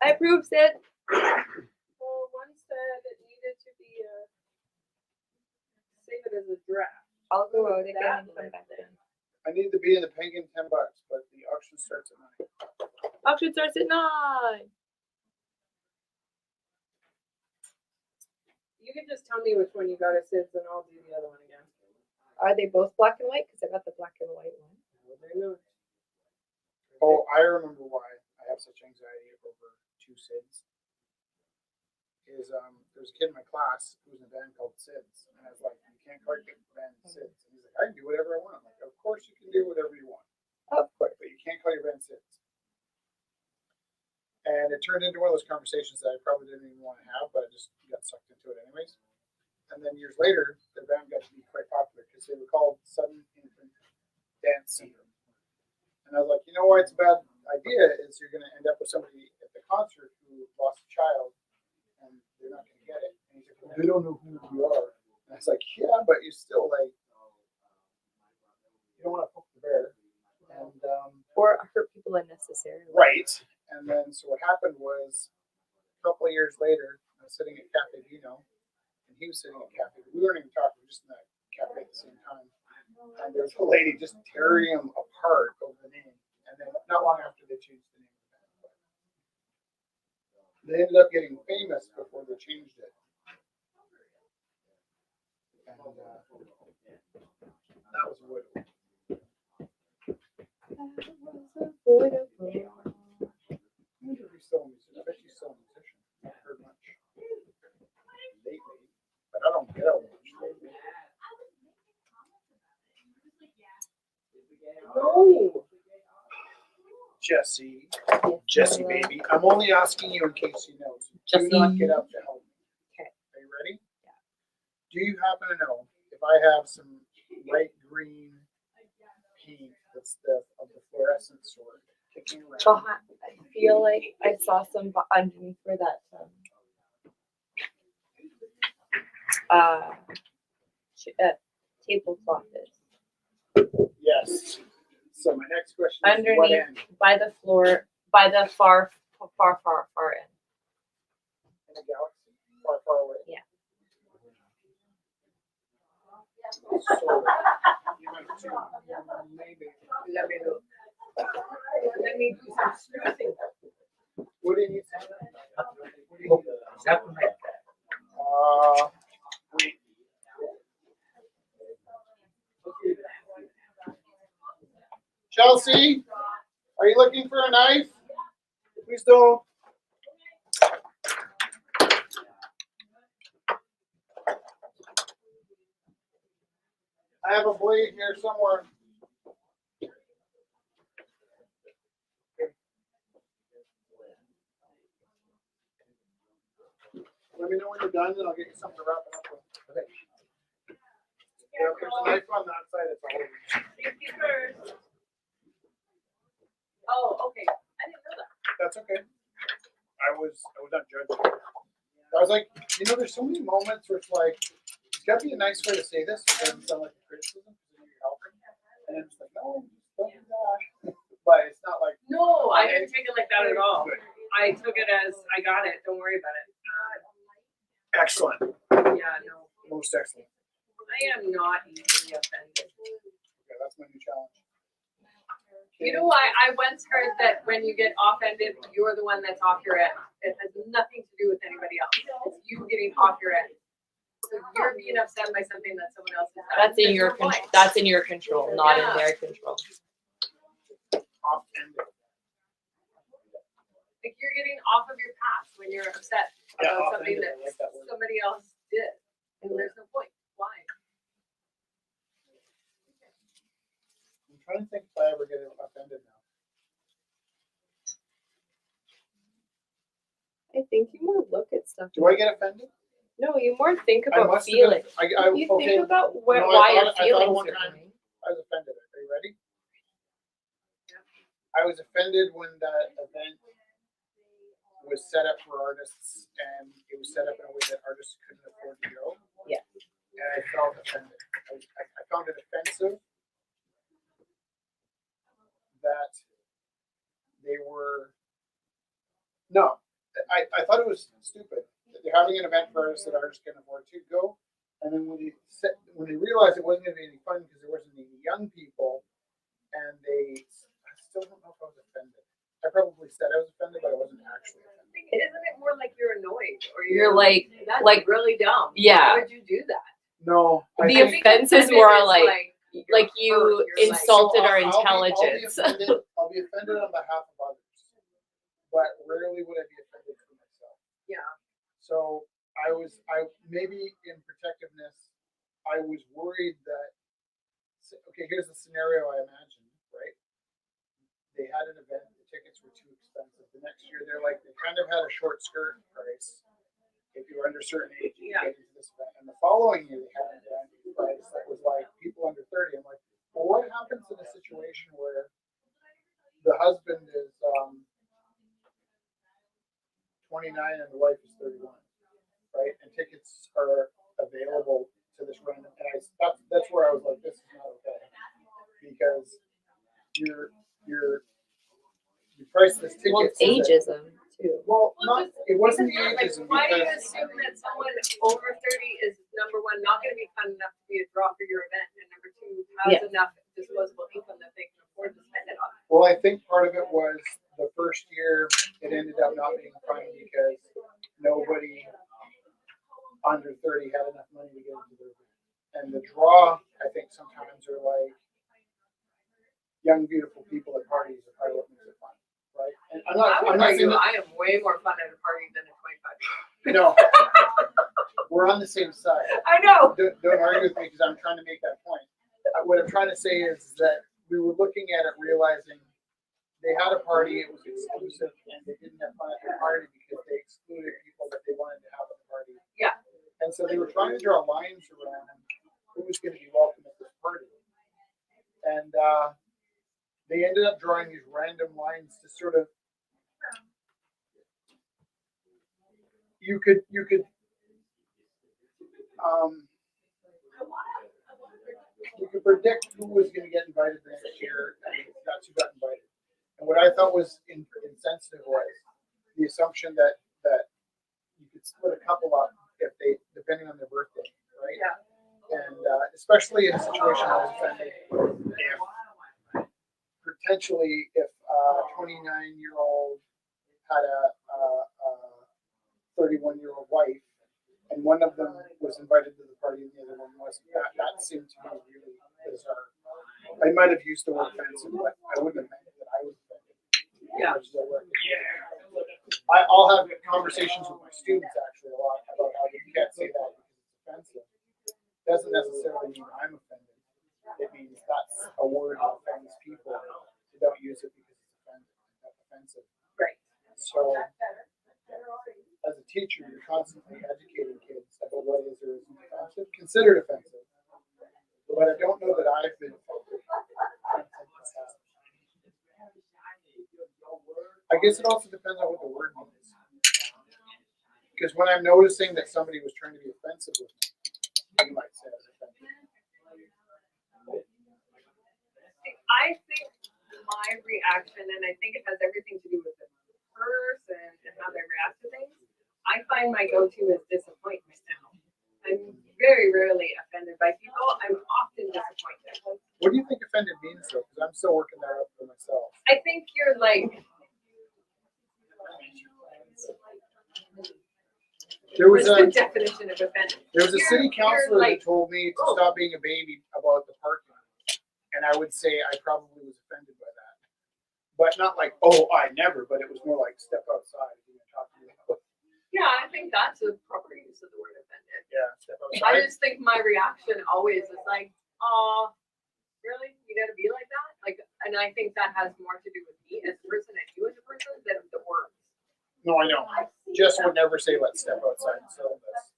[SPEAKER 9] I approved it.
[SPEAKER 5] Well, one said it needed to be save it as a draft.
[SPEAKER 9] I'll go out again
[SPEAKER 5] That
[SPEAKER 9] and come back in.
[SPEAKER 3] I need to be in the Penguin $10, but the auction starts at 9.
[SPEAKER 9] Auction starts at 9.
[SPEAKER 5] You can just tell me which one you got at Sid's and I'll do the other one again.
[SPEAKER 9] Are they both black and white? Because I got the black and white one.
[SPEAKER 5] Well, they know.
[SPEAKER 3] Oh, I remember why I have such anxiety over 2 SIDS. There's a kid in my class who was in a band called SIDS, and I was like, "You can't call your band SIDS." And he's like, "I can do whatever I want." I'm like, "Of course you can do whatever you want,
[SPEAKER 9] Of course.
[SPEAKER 3] but you can't call your band SIDS." And it turned into one of those conversations that I probably didn't even want to have, but I just got sucked into it anyways. And then years later, the band got to be quite popular because they were called Sudden Infant Dance Syndrome. And I was like, you know why it's a bad idea is you're going to end up with somebody at the concert who lost a child and they're not going to get it. And he's like, well, they don't know who you are. And I was like, yeah, but you still like, you don't want to poke the bear. And
[SPEAKER 9] Or hurt people unnecessarily.
[SPEAKER 3] right. And then so what happened was a couple of years later, I was sitting at Cafe Vino and he was sitting at Cafe. We weren't even talking, we were just in that cafe at the same time. And there was a lady just tearing him apart over the name. And then not long after they changed the name of the band. They ended up getting famous before they changed it. And that was what. I wonder if he's still a musician. I bet he's still a musician. I haven't heard much lately, but I don't get out much lately.
[SPEAKER 5] No.
[SPEAKER 3] Jesse, baby. I'm only asking you in case you know. So do not get up to help me.
[SPEAKER 5] Okay.
[SPEAKER 3] Are you ready? Yeah. Do you happen to know if I have some light green paint that's of the fluorescent sort kicking around?
[SPEAKER 9] I feel like I saw some underneath where that tablecloth is.
[SPEAKER 3] Yes. So my next question is what
[SPEAKER 9] Underneath,
[SPEAKER 3] end?
[SPEAKER 9] by the floor, by the far end.
[SPEAKER 3] In the galaxy? Far, far away?
[SPEAKER 9] Yeah.
[SPEAKER 3] So, you might do, maybe.
[SPEAKER 5] Let me look. Let me do some snoozing.
[SPEAKER 3] What do you need? Wait. Chelsea, are you looking for a knife? Please don't. I have a blade here somewhere. Let me know when you're done, and I'll get you something to wrap it up with. Okay. Yeah, if there's a knife on that side, it's all over.
[SPEAKER 5] Safety first.
[SPEAKER 9] Oh, okay. I didn't know that.
[SPEAKER 3] That's okay. I was not judging. I was like, there's so many moments where it's like, it's gotta be a nice way to say this. It doesn't sound like a criticism because you're helping. And it's like, no, don't do that. But it's not like,
[SPEAKER 9] No, I didn't take it like that at all.
[SPEAKER 3] Good.
[SPEAKER 9] I took it as I got it. Don't worry about it.
[SPEAKER 3] Excellent.
[SPEAKER 9] Yeah, no.
[SPEAKER 3] Most excellent.
[SPEAKER 9] I am not easily offended.
[SPEAKER 3] Okay, that's my new challenge.
[SPEAKER 9] You know why? I once heard that when you get offended, you're the one that's off your end. It has nothing to do with anybody else. It's you getting off your end. So you're being upset by something that someone else has done.
[SPEAKER 5] That's in
[SPEAKER 9] There's
[SPEAKER 5] your
[SPEAKER 9] no point.
[SPEAKER 5] that's in your control, not in
[SPEAKER 9] Yeah.
[SPEAKER 5] their control.
[SPEAKER 3] Off-ended.
[SPEAKER 9] Like you're getting off of your past when you're upset
[SPEAKER 3] Yeah,
[SPEAKER 9] about something
[SPEAKER 3] offended,
[SPEAKER 9] that
[SPEAKER 3] I like that word.
[SPEAKER 9] somebody else did. And there's no point. Why?
[SPEAKER 3] I'm trying to think if I ever get offended now.
[SPEAKER 5] I think you more look at stuff.
[SPEAKER 3] Do I get offended?
[SPEAKER 5] No, you more think
[SPEAKER 3] I
[SPEAKER 5] about
[SPEAKER 3] must have
[SPEAKER 5] feelings.
[SPEAKER 3] been.
[SPEAKER 5] You
[SPEAKER 3] Okay,
[SPEAKER 5] think about
[SPEAKER 3] No,
[SPEAKER 5] why
[SPEAKER 3] I
[SPEAKER 5] your
[SPEAKER 3] thought
[SPEAKER 5] feelings
[SPEAKER 3] one
[SPEAKER 5] are
[SPEAKER 3] time-
[SPEAKER 5] coming.
[SPEAKER 3] I was offended. Are you ready? I was offended when that event was set up for artists and it was set up in a way that artists couldn't afford to go.
[SPEAKER 5] Yeah.
[SPEAKER 3] And I felt offended. I found it offensive that they were. No, I thought it was stupid. They're having an event for artists that artists can afford to go. And then when they realized it wasn't going to be any fun because there wasn't any young people, and I still don't know if I was offended. I probably said I was offended, but I wasn't actually offended.
[SPEAKER 9] Isn't it more like you're annoyed or
[SPEAKER 5] You're like
[SPEAKER 9] that's
[SPEAKER 5] like
[SPEAKER 9] really dumb?
[SPEAKER 5] Yeah.
[SPEAKER 9] Why would you do that?
[SPEAKER 3] No, I
[SPEAKER 5] The
[SPEAKER 3] think
[SPEAKER 5] offense is more
[SPEAKER 9] Offended
[SPEAKER 5] like like you
[SPEAKER 9] hurt, you're like-
[SPEAKER 5] insulted our
[SPEAKER 3] I'll
[SPEAKER 5] intelligence.
[SPEAKER 3] I'll be offended on behalf of others, but rarely would I be offended for myself.
[SPEAKER 9] Yeah.
[SPEAKER 3] So I maybe in protectiveness, I was worried that. Okay, here's the scenario I imagined. Right? They had an event. The tickets were too expensive. The next year, they kind of had a short skirt price. If you were under a certain age, you could get into this event. And the following year, they had an event price that was like people under 30. I'm like, well, what happens in a situation where the husband is 29 and the wife is 31, right? And tickets are available to this random. And that's where I was like, this is not okay, because you price this ticket.
[SPEAKER 5] Well, it's
[SPEAKER 3] so that-
[SPEAKER 5] ageism too.
[SPEAKER 3] Well, it wasn't the
[SPEAKER 9] Like,
[SPEAKER 3] ageism
[SPEAKER 9] why do you
[SPEAKER 3] because
[SPEAKER 9] assume that someone over 30 is number one not going to be fun enough to be a draw for your event, and number two has
[SPEAKER 5] Yeah.
[SPEAKER 9] enough disposable income that they can afford to spend it on?
[SPEAKER 3] well, I think part of it was the first year it ended up not being fun because nobody under 30 had enough money to get into their event. And the draw, I think, sometimes are like young, beautiful people at parties are part of what makes it fun, right? And I'm
[SPEAKER 9] I would
[SPEAKER 3] not
[SPEAKER 9] argue
[SPEAKER 3] saying that,
[SPEAKER 9] I am way more fun at a party than a 25.
[SPEAKER 3] no, we're on the same side.
[SPEAKER 9] I know.
[SPEAKER 3] Don't argue with me because I'm trying to make that point. What I'm trying to say is that we were looking at it, realizing they had a party, it was exclusive, and they didn't have fun at the party because they excluded people that they wanted to have at the party.
[SPEAKER 9] Yeah.
[SPEAKER 3] And so they were trying to draw lines around who was going to be welcome at this party. And they ended up drawing these random lines to sort of you could predict who was going to get invited the next year, and that's who got invited. And what I thought was insensitive was the assumption that you could split a couple up if they, depending on their birthday, right?
[SPEAKER 9] Yeah.
[SPEAKER 3] And especially in a situation I was offended, if potentially if a 29-year-old had a 31-year-old wife, and one of them was invited to the party and the other one wasn't. That seemed to me really bizarre. I might have used the word offensive, but I wouldn't have meant that I was offended.
[SPEAKER 9] Yeah.
[SPEAKER 3] I'll have conversations with my students actually a lot about how you can't say that because it's offensive. Doesn't necessarily mean I'm offended. It means that's a word that offends people. So don't use it because it's offensive.
[SPEAKER 9] Right.
[SPEAKER 3] So as a teacher, you're constantly educating kids about what is or isn't offensive, considered offensive. But I don't know that I've been offended. I guess it also depends on what the word means. Because when I'm noticing that somebody was trying to be offensive with me, you might say I was offended.
[SPEAKER 9] I think my reaction, and I think it has everything to do with the person and how they react to things. I find my go-to is disappointment now. I'm very rarely offended by people. I'm often disappointed.
[SPEAKER 3] What do you think offended means though? Because I'm still working that up for myself.
[SPEAKER 9] I think you're like,
[SPEAKER 3] There was
[SPEAKER 9] what's the
[SPEAKER 3] a
[SPEAKER 9] definition of offended?
[SPEAKER 3] city councilor
[SPEAKER 9] like,
[SPEAKER 3] that told me to
[SPEAKER 9] oh.
[SPEAKER 3] stop being a baby about the parking, and I would say I probably was offended by that, but not like I never. But it was more like step outside. You know, talk to me about.
[SPEAKER 9] Yeah, I think that's a proper use of the word offended.
[SPEAKER 3] Yeah, step
[SPEAKER 9] I
[SPEAKER 3] outside.
[SPEAKER 9] just think my reaction always is like, oh, really? You gotta be like that? Like, and I think that has more to do with me as a person and you as a person than the words.
[SPEAKER 3] No, I know. Jess would never say let's step outside. So that's,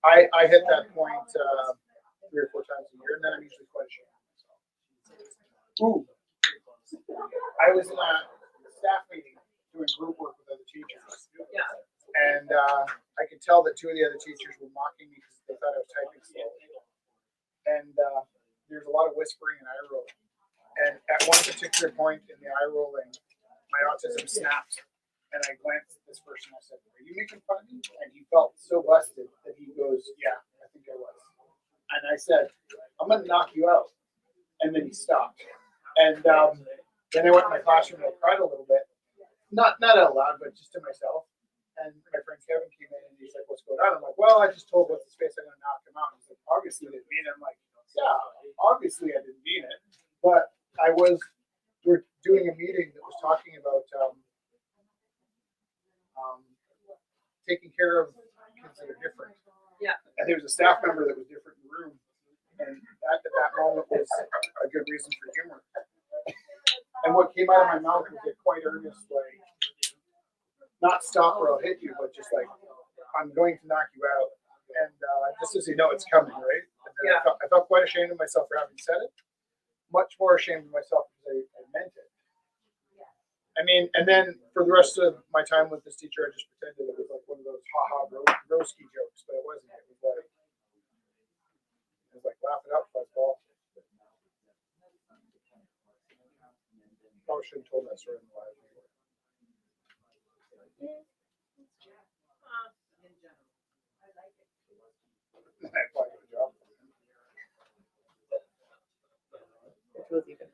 [SPEAKER 3] I hit that point 3 or 4 times a year, and then I'm usually quite ashamed of myself. Ooh. I was in a staff meeting doing group work with other teachers.
[SPEAKER 9] Yeah.
[SPEAKER 3] And I could tell that 2 of the other teachers were mocking me because they thought I was typing slowly. And there's a lot of whispering and eye rolling. And at one particular point in the eye rolling, my autism snapped. And I glanced at this person. I said, "Are you making fun of me?" And he felt so busted that he goes, "Yeah, I think I was." And I said, "I'm going to knock you out." And then he stopped. And then I went in my classroom and I cried a little bit. Not out loud, but just to myself. And my friend Kevin came in and he's like, "What's going on?" I'm like, "Well, I just told what's his face I'm going to knock him out." He's like, "Obviously you didn't mean it." I'm like, "Yeah, obviously I didn't mean it." But we're doing a meeting that was talking about taking care of kids that are different.
[SPEAKER 9] Yeah.
[SPEAKER 3] And there was a staff member that was different in the room. And that at that moment was a good reason for humor. And what came out of my mouth was a quite earnest, like, not stop or I'll hit you, but just like, I'm going to knock you out. And just as you know, it's coming, right? And then
[SPEAKER 9] Yeah.
[SPEAKER 3] I felt quite ashamed of myself for having said it. Much more ashamed of myself because I meant it. I mean, and then for the rest of my time with this teacher, I just pretended it was like one of those broski jokes, but it wasn't. It was like laugh it up, fuzzball. Probably should have told that story in the live. I applied for the job.
[SPEAKER 4] Which was even.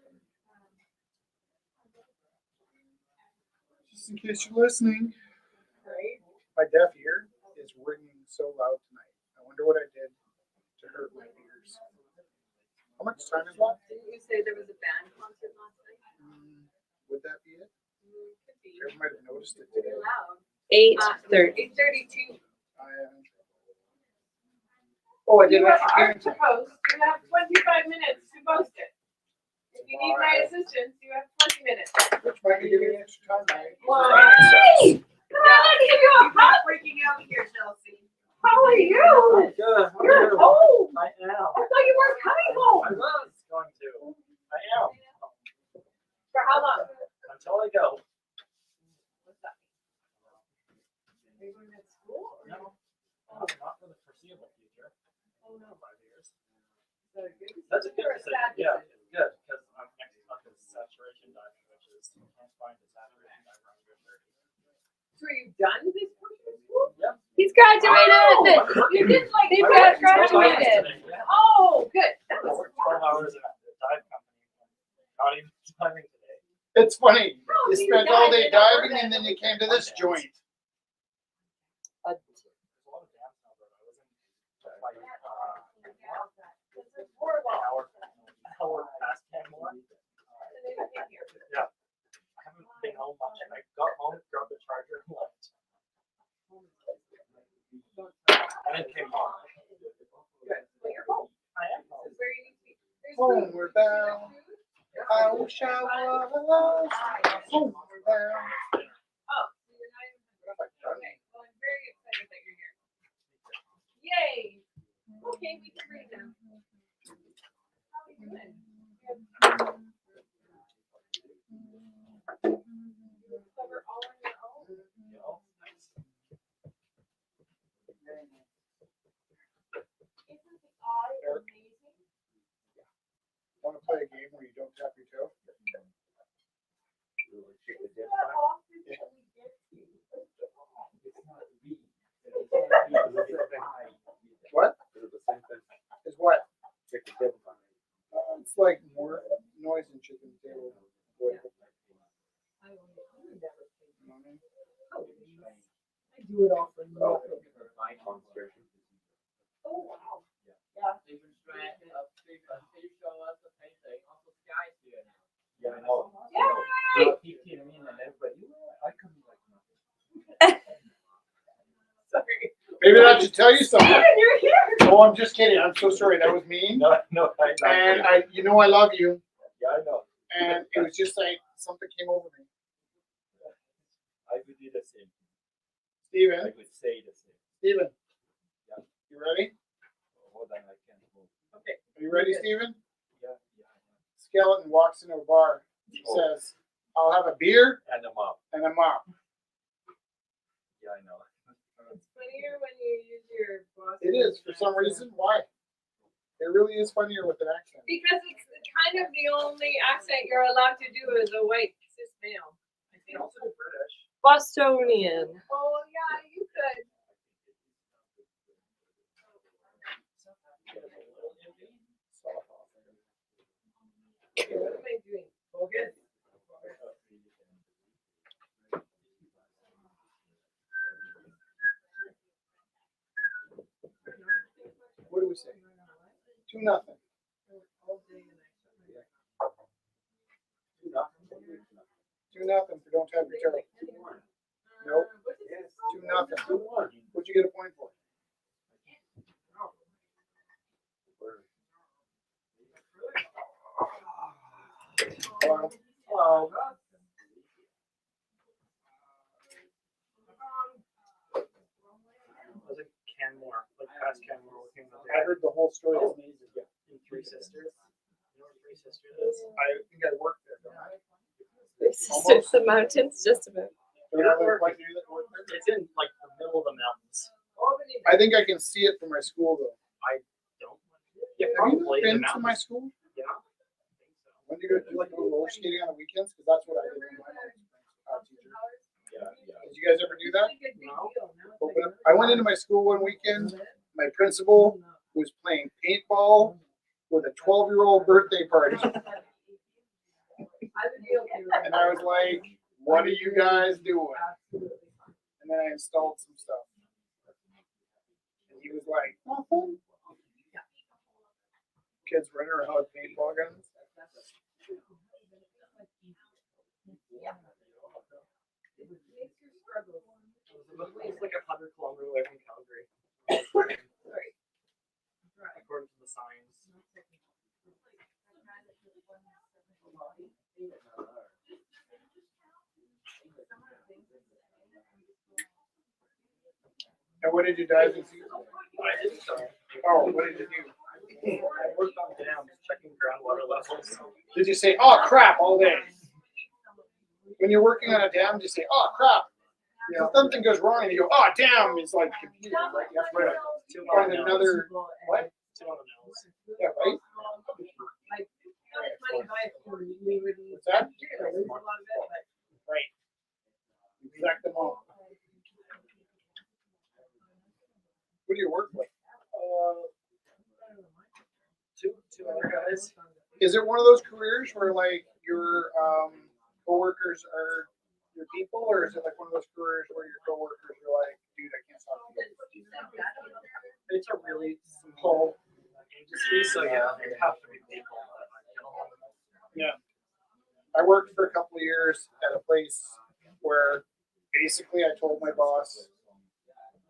[SPEAKER 3] Just in case you're listening,
[SPEAKER 9] Right?
[SPEAKER 3] my deaf ear is ringing so loud tonight. I wonder what I did to hurt my ears. How much time is left?
[SPEAKER 9] Didn't you say there was a band concert last night?
[SPEAKER 3] Would that be it?
[SPEAKER 9] Could be.
[SPEAKER 3] You might have noticed it
[SPEAKER 9] Pretty
[SPEAKER 3] today.
[SPEAKER 9] loud.
[SPEAKER 4] 8:30.
[SPEAKER 9] 8:32.
[SPEAKER 3] I did
[SPEAKER 5] You
[SPEAKER 3] an
[SPEAKER 5] have
[SPEAKER 3] extra
[SPEAKER 5] art to
[SPEAKER 3] parenting.
[SPEAKER 5] post, you have 25 minutes to post it. If you need my assistance, you have 20 minutes.
[SPEAKER 3] Which might be giving me extra time, right?
[SPEAKER 5] Why? Come on, let's give you a hug.
[SPEAKER 9] Freaking out here, Chelsea.
[SPEAKER 5] How are you?
[SPEAKER 6] Good.
[SPEAKER 5] You're home.
[SPEAKER 6] I am.
[SPEAKER 5] I thought you weren't coming home.
[SPEAKER 6] I was going to. I am.
[SPEAKER 5] For how long?
[SPEAKER 6] Until I go.
[SPEAKER 5] What's that mean? Are you going to school? Or
[SPEAKER 6] No. Not for the foreseeable future.
[SPEAKER 5] Oh, no.
[SPEAKER 6] 5 years.
[SPEAKER 5] Is that a good
[SPEAKER 6] That's a good
[SPEAKER 5] or a
[SPEAKER 6] decision.
[SPEAKER 5] sad
[SPEAKER 6] Yeah,
[SPEAKER 5] decision?
[SPEAKER 6] good. Because I'm next month is saturation diving, which is confined to saturation dive around year 30.
[SPEAKER 5] So are you done this portion of school?
[SPEAKER 6] Yep.
[SPEAKER 4] He's graduated.
[SPEAKER 5] You did like
[SPEAKER 4] They've
[SPEAKER 5] you
[SPEAKER 4] got
[SPEAKER 5] got
[SPEAKER 4] graduated.
[SPEAKER 6] Yeah.
[SPEAKER 5] Oh, good. That
[SPEAKER 6] I
[SPEAKER 5] was
[SPEAKER 6] worked 12 hours at the dive company. Not even diving today.
[SPEAKER 3] It's funny.
[SPEAKER 5] Oh,
[SPEAKER 3] You
[SPEAKER 5] so
[SPEAKER 3] spent
[SPEAKER 5] you
[SPEAKER 3] all
[SPEAKER 5] died
[SPEAKER 3] day
[SPEAKER 5] in Alberta.
[SPEAKER 3] diving and then you came to this joint.
[SPEAKER 6] There's a lot of dams in Alberta. I was in like
[SPEAKER 5] This is horrible.
[SPEAKER 6] an hour past Canmore.
[SPEAKER 5] And then you came here.
[SPEAKER 6] Yeah. I haven't been home much. I got home, grabbed the charger, and left. And then came home.
[SPEAKER 5] Good. Well, you're home.
[SPEAKER 6] I am home.
[SPEAKER 5] This is where you need to be. There's
[SPEAKER 3] Homeward
[SPEAKER 5] food.
[SPEAKER 3] bound.
[SPEAKER 5] There's
[SPEAKER 3] I
[SPEAKER 5] food.
[SPEAKER 3] wish I was homeward bound.
[SPEAKER 5] Oh, so you're not even. Okay. Well, I'm very excited that you're here. Yay. Okay, we can breathe now. How are you doing?
[SPEAKER 7] chicken table time.
[SPEAKER 3] It's like more noise than chicken table. Boy.
[SPEAKER 5] I do it all for
[SPEAKER 7] Oh.
[SPEAKER 5] nothing.
[SPEAKER 7] Monster.
[SPEAKER 5] Oh, wow.
[SPEAKER 7] Yeah, I know.
[SPEAKER 5] Yay!
[SPEAKER 7] He came in and everybody, I come like
[SPEAKER 5] Sorry.
[SPEAKER 3] Maybe that should tell you something.
[SPEAKER 5] Steven, you're here.
[SPEAKER 3] Oh, I'm just kidding. I'm so sorry. That was mean.
[SPEAKER 7] no, I know.
[SPEAKER 3] And I love you.
[SPEAKER 7] Yeah, I know.
[SPEAKER 3] And it was just like something came over me.
[SPEAKER 7] I would do the same. I
[SPEAKER 3] Steven,
[SPEAKER 7] would say the same.
[SPEAKER 3] Steven.
[SPEAKER 7] Yeah.
[SPEAKER 3] You ready?
[SPEAKER 7] Hold on, I can't move.
[SPEAKER 5] Okay.
[SPEAKER 3] Are you ready, Steven?
[SPEAKER 7] Yeah.
[SPEAKER 3] Skeleton walks into a bar. He says, I'll have a beer
[SPEAKER 7] And I'm up.
[SPEAKER 3] and a mop.
[SPEAKER 7] Yeah, I know.
[SPEAKER 5] It's funnier when you use your boss.
[SPEAKER 3] It is, for some reason. Why? It really is funnier with an accent.
[SPEAKER 9] Because it's kind of the only accent you're allowed to do as a white cis male. I think.
[SPEAKER 5] Also the British.
[SPEAKER 9] Bostonian. Oh yeah, you could.
[SPEAKER 5] What am I doing? Focus.
[SPEAKER 3] What do we say? 2-0. 2-0 for don't have your toe. Nope. 2-0. What'd you get a point for?
[SPEAKER 6] Oh. Was it Canmore, like past Canmore, working with
[SPEAKER 3] I heard the whole story.
[SPEAKER 6] in Three Sisters. You know what Three Sisters is?
[SPEAKER 3] I think I worked there. Don't I?
[SPEAKER 9] Sisters the mountains, just about.
[SPEAKER 3] Did I live quite near that work there?
[SPEAKER 6] It's in like the middle of the mountains.
[SPEAKER 3] I think I can see it from my school though.
[SPEAKER 6] Don't. Yeah,
[SPEAKER 3] Have you
[SPEAKER 6] probably.
[SPEAKER 3] been
[SPEAKER 6] the
[SPEAKER 3] to my
[SPEAKER 6] mountains.
[SPEAKER 3] school?
[SPEAKER 6] Yeah.
[SPEAKER 3] When do you go do like go roller skating on the weekends? Because that's what I did with my teacher. Did you guys ever do that? But when I went into my school one weekend. My principal was playing paintball with a 12-year-old birthday party. And I was like, what are you guys doing? And then I installed some stuff. And he was like, nothing. Kids running around with paintball guns.
[SPEAKER 6] It's like 100 kilometers away from Calgary. According to the signs.
[SPEAKER 3] And what did you dive into?
[SPEAKER 6] I did so.
[SPEAKER 3] Oh, what did you do?
[SPEAKER 6] I worked on dams, checking groundwater levels.
[SPEAKER 3] Did you say, oh crap, all day? When you're working on a dam, you say, oh crap. You know, something goes wrong and you go, oh damn, it's like computer, right? You have to write find another, what?
[SPEAKER 6] Two on the nose.
[SPEAKER 3] Yeah, right? What's that? Right. Exact amount. What do you work with?
[SPEAKER 6] Two other guys.
[SPEAKER 3] Is it one of those careers where like your coworkers are your people, or is it like one of those careers where your coworkers are like, dude, I can't talk to you?
[SPEAKER 6] It's a really small industry, so yeah, you have to be people.
[SPEAKER 3] Yeah. I worked for a couple of years at a place where basically I told my boss,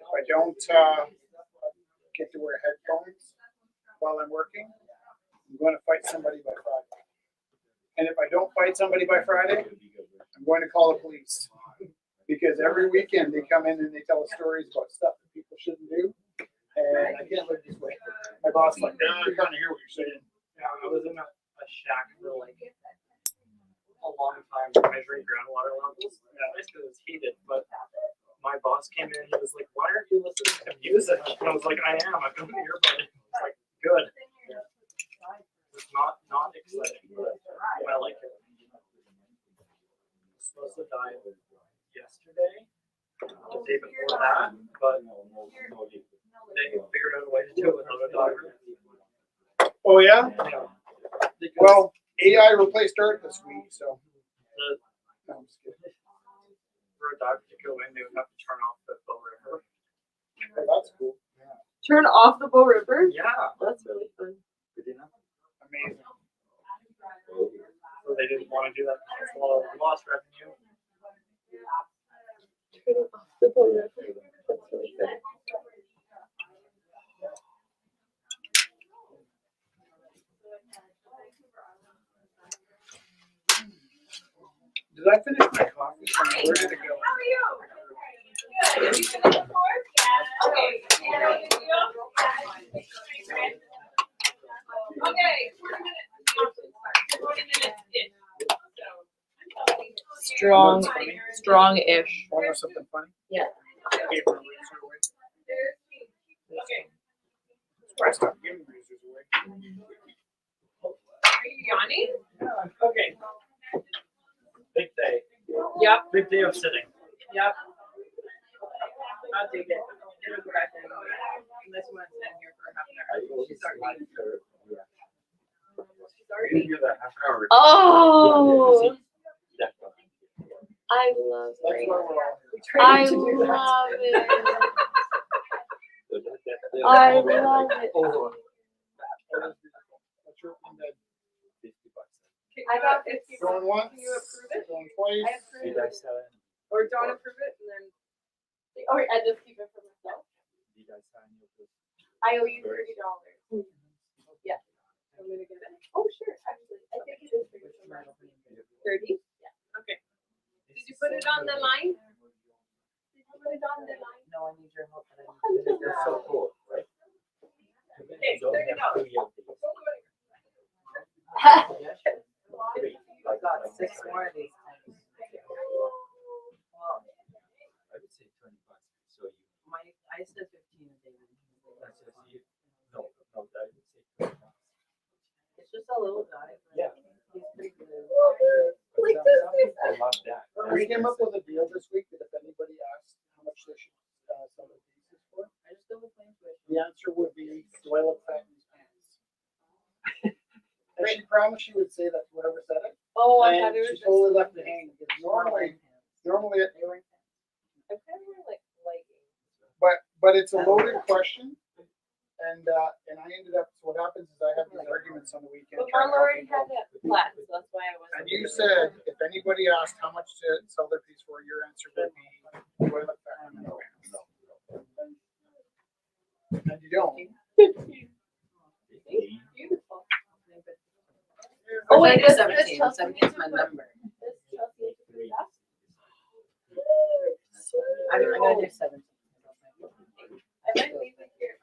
[SPEAKER 3] if I don't get to wear headphones while I'm working, I'm going to fight somebody by Friday. And if I don't fight somebody by Friday, I'm going to call the police. Because every weekend they come in and they tell us stories about stuff that people shouldn't do. And I can't live this way. My boss is like, I kind of hear what you're saying.
[SPEAKER 6] Yeah, I was in a shack for like a long time measuring groundwater levels. Yeah, nice because it's heated, but my boss came in and he was like, why aren't you listening to music? And I was like, I am. I've got an earbud. It's like, good. Yeah. It's not exciting, but I like it. I was supposed to die yesterday, the day before that, but they figured out a way to do it without a doctor.
[SPEAKER 3] Oh, yeah?
[SPEAKER 6] Yeah. Because
[SPEAKER 3] Well, AI replaced Art this week, so.
[SPEAKER 6] the,
[SPEAKER 3] No, I'm just kidding.
[SPEAKER 6] for a dive to go in, they would have to turn off the Bow River.
[SPEAKER 3] Oh, that's cool.
[SPEAKER 9] Turn off the Bow River.
[SPEAKER 6] Yeah.
[SPEAKER 9] That's really fun.
[SPEAKER 3] Amazing.
[SPEAKER 6] So they didn't want to do that. It's a lot of lost revenue.
[SPEAKER 9] Turn off the Bow River. That's really fun.
[SPEAKER 3] Did I finish my coffee? Where did it go?
[SPEAKER 9] Strong, strong-ish.
[SPEAKER 3] Want to know something funny?
[SPEAKER 9] Yeah.
[SPEAKER 3] I gave my razor away. That's why I stopped giving razors away.
[SPEAKER 9] Are you yawning?
[SPEAKER 6] Okay. Big day.
[SPEAKER 9] Yep.
[SPEAKER 6] Big day of sitting.
[SPEAKER 9] Yep. I'll take it. It'll go back in. Unless you want to stand here for half an hour. She's already. She's already. Oh. I love
[SPEAKER 3] That's
[SPEAKER 9] it.
[SPEAKER 3] why we're all
[SPEAKER 9] I love it. I love it.
[SPEAKER 3] What's your bed?
[SPEAKER 9] I got it.
[SPEAKER 3] Going once?
[SPEAKER 9] Can you approve it?
[SPEAKER 3] Going twice?
[SPEAKER 9] I approve it. Or don't approve it and then. Oh, I just keep it for myself. I owe you $30. Yeah. I'm gonna get it. Oh, sure. Actually, I think it is $30. 30? Yeah. Okay. Did you put it on the line? Did you put it on the line?
[SPEAKER 10] No, I need your help.
[SPEAKER 9] They're
[SPEAKER 10] so cool, right?
[SPEAKER 9] Okay, $30.
[SPEAKER 10] I got 6 more of these times. Well,
[SPEAKER 7] I would say $20. So you.
[SPEAKER 10] I said 15 a day.
[SPEAKER 7] That's just you. No, I would say $20.
[SPEAKER 10] It's just a little guy. But
[SPEAKER 7] Yeah.
[SPEAKER 10] he's pretty good.
[SPEAKER 9] Like this.
[SPEAKER 7] I love that.
[SPEAKER 3] We came up with a deal this week that if anybody asked how much they should sell their pieces for,
[SPEAKER 10] I just go with my intuition.
[SPEAKER 3] the answer would be, do I look fat in these pants? And she promised she would say that to whoever said it.
[SPEAKER 9] Oh, I
[SPEAKER 3] And
[SPEAKER 9] thought it was
[SPEAKER 3] she
[SPEAKER 9] just.
[SPEAKER 3] totally left it hanging. Because normally, it-
[SPEAKER 10] They weren't
[SPEAKER 9] I'm kind of wearing like leggings.
[SPEAKER 3] but it's a loaded question. And I ended up, so what happens is I have these arguments on the weekend.
[SPEAKER 9] But
[SPEAKER 3] trying
[SPEAKER 9] Mom
[SPEAKER 3] to
[SPEAKER 9] already had that flat, so that's why I wasn't.
[SPEAKER 3] And you said, if anybody asked how much to sell their piece for, your answer would be, do I look fat in my pants? And you don't.
[SPEAKER 9] Beautiful.
[SPEAKER 10] Oh, wait,
[SPEAKER 9] this-
[SPEAKER 10] 17.
[SPEAKER 9] this
[SPEAKER 10] 17 is my number.
[SPEAKER 9] This Chelsea is pretty fast.
[SPEAKER 10] I'm going to do 17.
[SPEAKER 9] I might leave it here.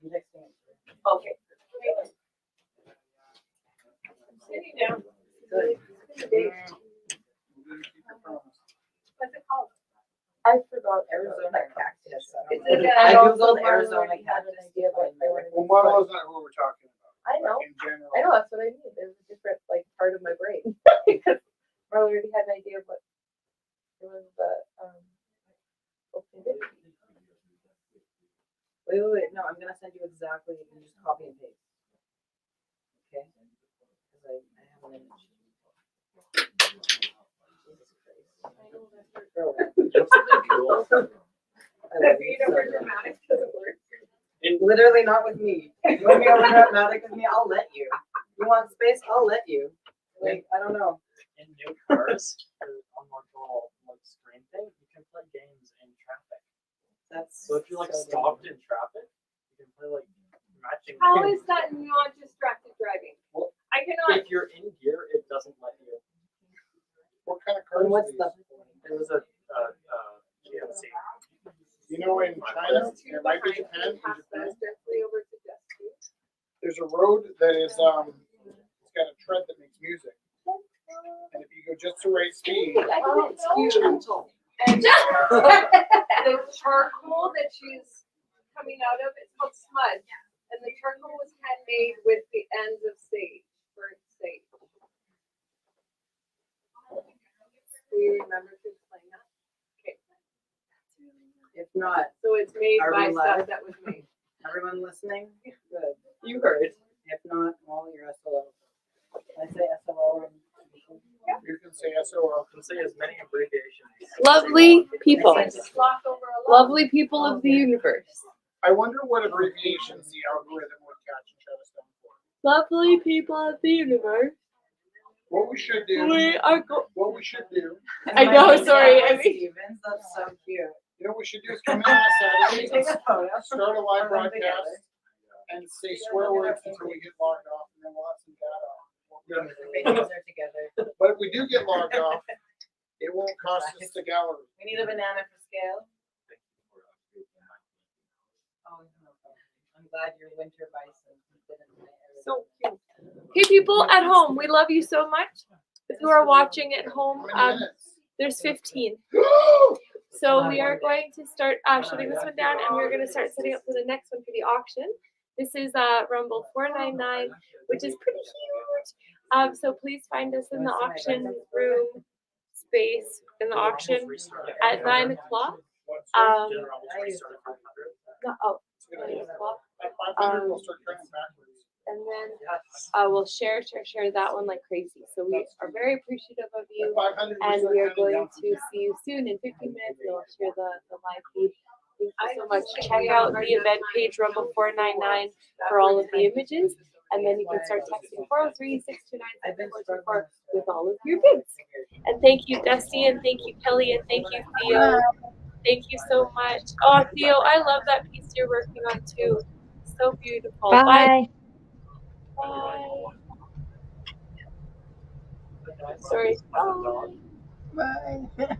[SPEAKER 10] Next thing.
[SPEAKER 9] Okay. I'm sitting down.
[SPEAKER 10] Good.
[SPEAKER 9] What's it called?
[SPEAKER 10] I forgot Arizona cactus.
[SPEAKER 9] Is it,
[SPEAKER 10] I
[SPEAKER 9] also
[SPEAKER 10] googled Arizona cactus.
[SPEAKER 3] Well, Marlo's not who we're talking about.
[SPEAKER 9] I know.
[SPEAKER 3] In general.
[SPEAKER 9] I know, that's what I mean. There's a different like part of my brain. Because Marla already had an idea of what it was open day.
[SPEAKER 10] Wait. No, I'm going to send you exactly. You can just copy and paste. Okay? Because I have an image.
[SPEAKER 9] Being over dramatic doesn't work.
[SPEAKER 10] Literally not with me. You want me over dramatic with me? I'll let you. You want space? I'll let you. Like, I don't know.
[SPEAKER 6] In new cars, on like little like screen thing, you can play games in traffic.
[SPEAKER 10] That's
[SPEAKER 6] So if you're like stopped in traffic, you can play like matching
[SPEAKER 9] How
[SPEAKER 6] games.
[SPEAKER 9] is that not distracted driving?
[SPEAKER 6] Well,
[SPEAKER 9] I cannot.
[SPEAKER 6] If you're in gear, it doesn't let you.
[SPEAKER 3] What kind of cars
[SPEAKER 10] And what's
[SPEAKER 3] are
[SPEAKER 10] the
[SPEAKER 3] these?
[SPEAKER 6] It was a GMC.
[SPEAKER 3] You know, in China, it might be Japan, in Japan, there's a road that is, it's got a tread that makes music. And if you go just the right speed,
[SPEAKER 9] Oh, it's beautiful. And the charcoal that she's coming out of, it's called smudge. And the charcoal was handmade with the ends of sage, burnt sage. Do you remember to explain that? Okay.
[SPEAKER 10] If not,
[SPEAKER 9] So it's made
[SPEAKER 10] Are
[SPEAKER 9] by
[SPEAKER 10] we
[SPEAKER 9] stuff
[SPEAKER 10] live?
[SPEAKER 9] that was made.
[SPEAKER 10] Everyone listening? Good.
[SPEAKER 9] You heard.
[SPEAKER 10] If not, well, you're SOL. I say SOL.
[SPEAKER 3] You can say SOL.
[SPEAKER 6] You can say as many abbreviations.
[SPEAKER 9] Lovely people.
[SPEAKER 5] Flock over a lot.
[SPEAKER 9] Lovely people of the universe.
[SPEAKER 3] I wonder what abbreviations the algorithm would catch and shut us down for.
[SPEAKER 9] Lovely people of the universe.
[SPEAKER 3] What we should do.
[SPEAKER 9] We are
[SPEAKER 3] What we should do.
[SPEAKER 9] I know, sorry, I mean-
[SPEAKER 10] Stevens, that's so cute.
[SPEAKER 3] You know what we should do is come in on a Saturday,
[SPEAKER 10] Take a photo.
[SPEAKER 3] start a live
[SPEAKER 10] Put them together.
[SPEAKER 3] broadcast, and say swear words until we get logged off, and then we'll have some data on what we're
[SPEAKER 10] The
[SPEAKER 3] doing.
[SPEAKER 10] videos are together.
[SPEAKER 3] But if we do get logged off, it won't cost us the gallery.
[SPEAKER 10] We need a banana for scale. Oh, no problem. I'm glad your winter bison. fit in my area.
[SPEAKER 5] So cute. Hey, people at home, we love you so much. If you are watching at home,
[SPEAKER 3] How many minutes?
[SPEAKER 5] there's 15. So we are going to start shutting this one down, and we're going to start setting up for the next one for the auction. This is Rumble 499, which is pretty huge. So please find us in the auction room space in the auction at 9 o'clock.
[SPEAKER 6] General almost restarted 500.
[SPEAKER 5] No, oh, 9 o'clock.
[SPEAKER 3] At 500, we'll start turning backwards.
[SPEAKER 5] And then we'll share that one like crazy. So we are very appreciative of you.
[SPEAKER 3] At 500,
[SPEAKER 5] And
[SPEAKER 3] start
[SPEAKER 5] we are
[SPEAKER 3] counting
[SPEAKER 5] going
[SPEAKER 3] down
[SPEAKER 5] to
[SPEAKER 3] from there.
[SPEAKER 5] see you soon in 15 minutes. And we'll share the live feed. Thank you so much. Check out the event page, Rumble 499, for all of the images. And then you can start texting 403-629-7424 with all of your bids. And thank you, Dusty, and thank you, Kelly, and thank you, Theo. Thank you so much. Oh, Theo, I love that piece you're working on too. So beautiful. Bye. Bye. Sorry. Bye.
[SPEAKER 10] Bye.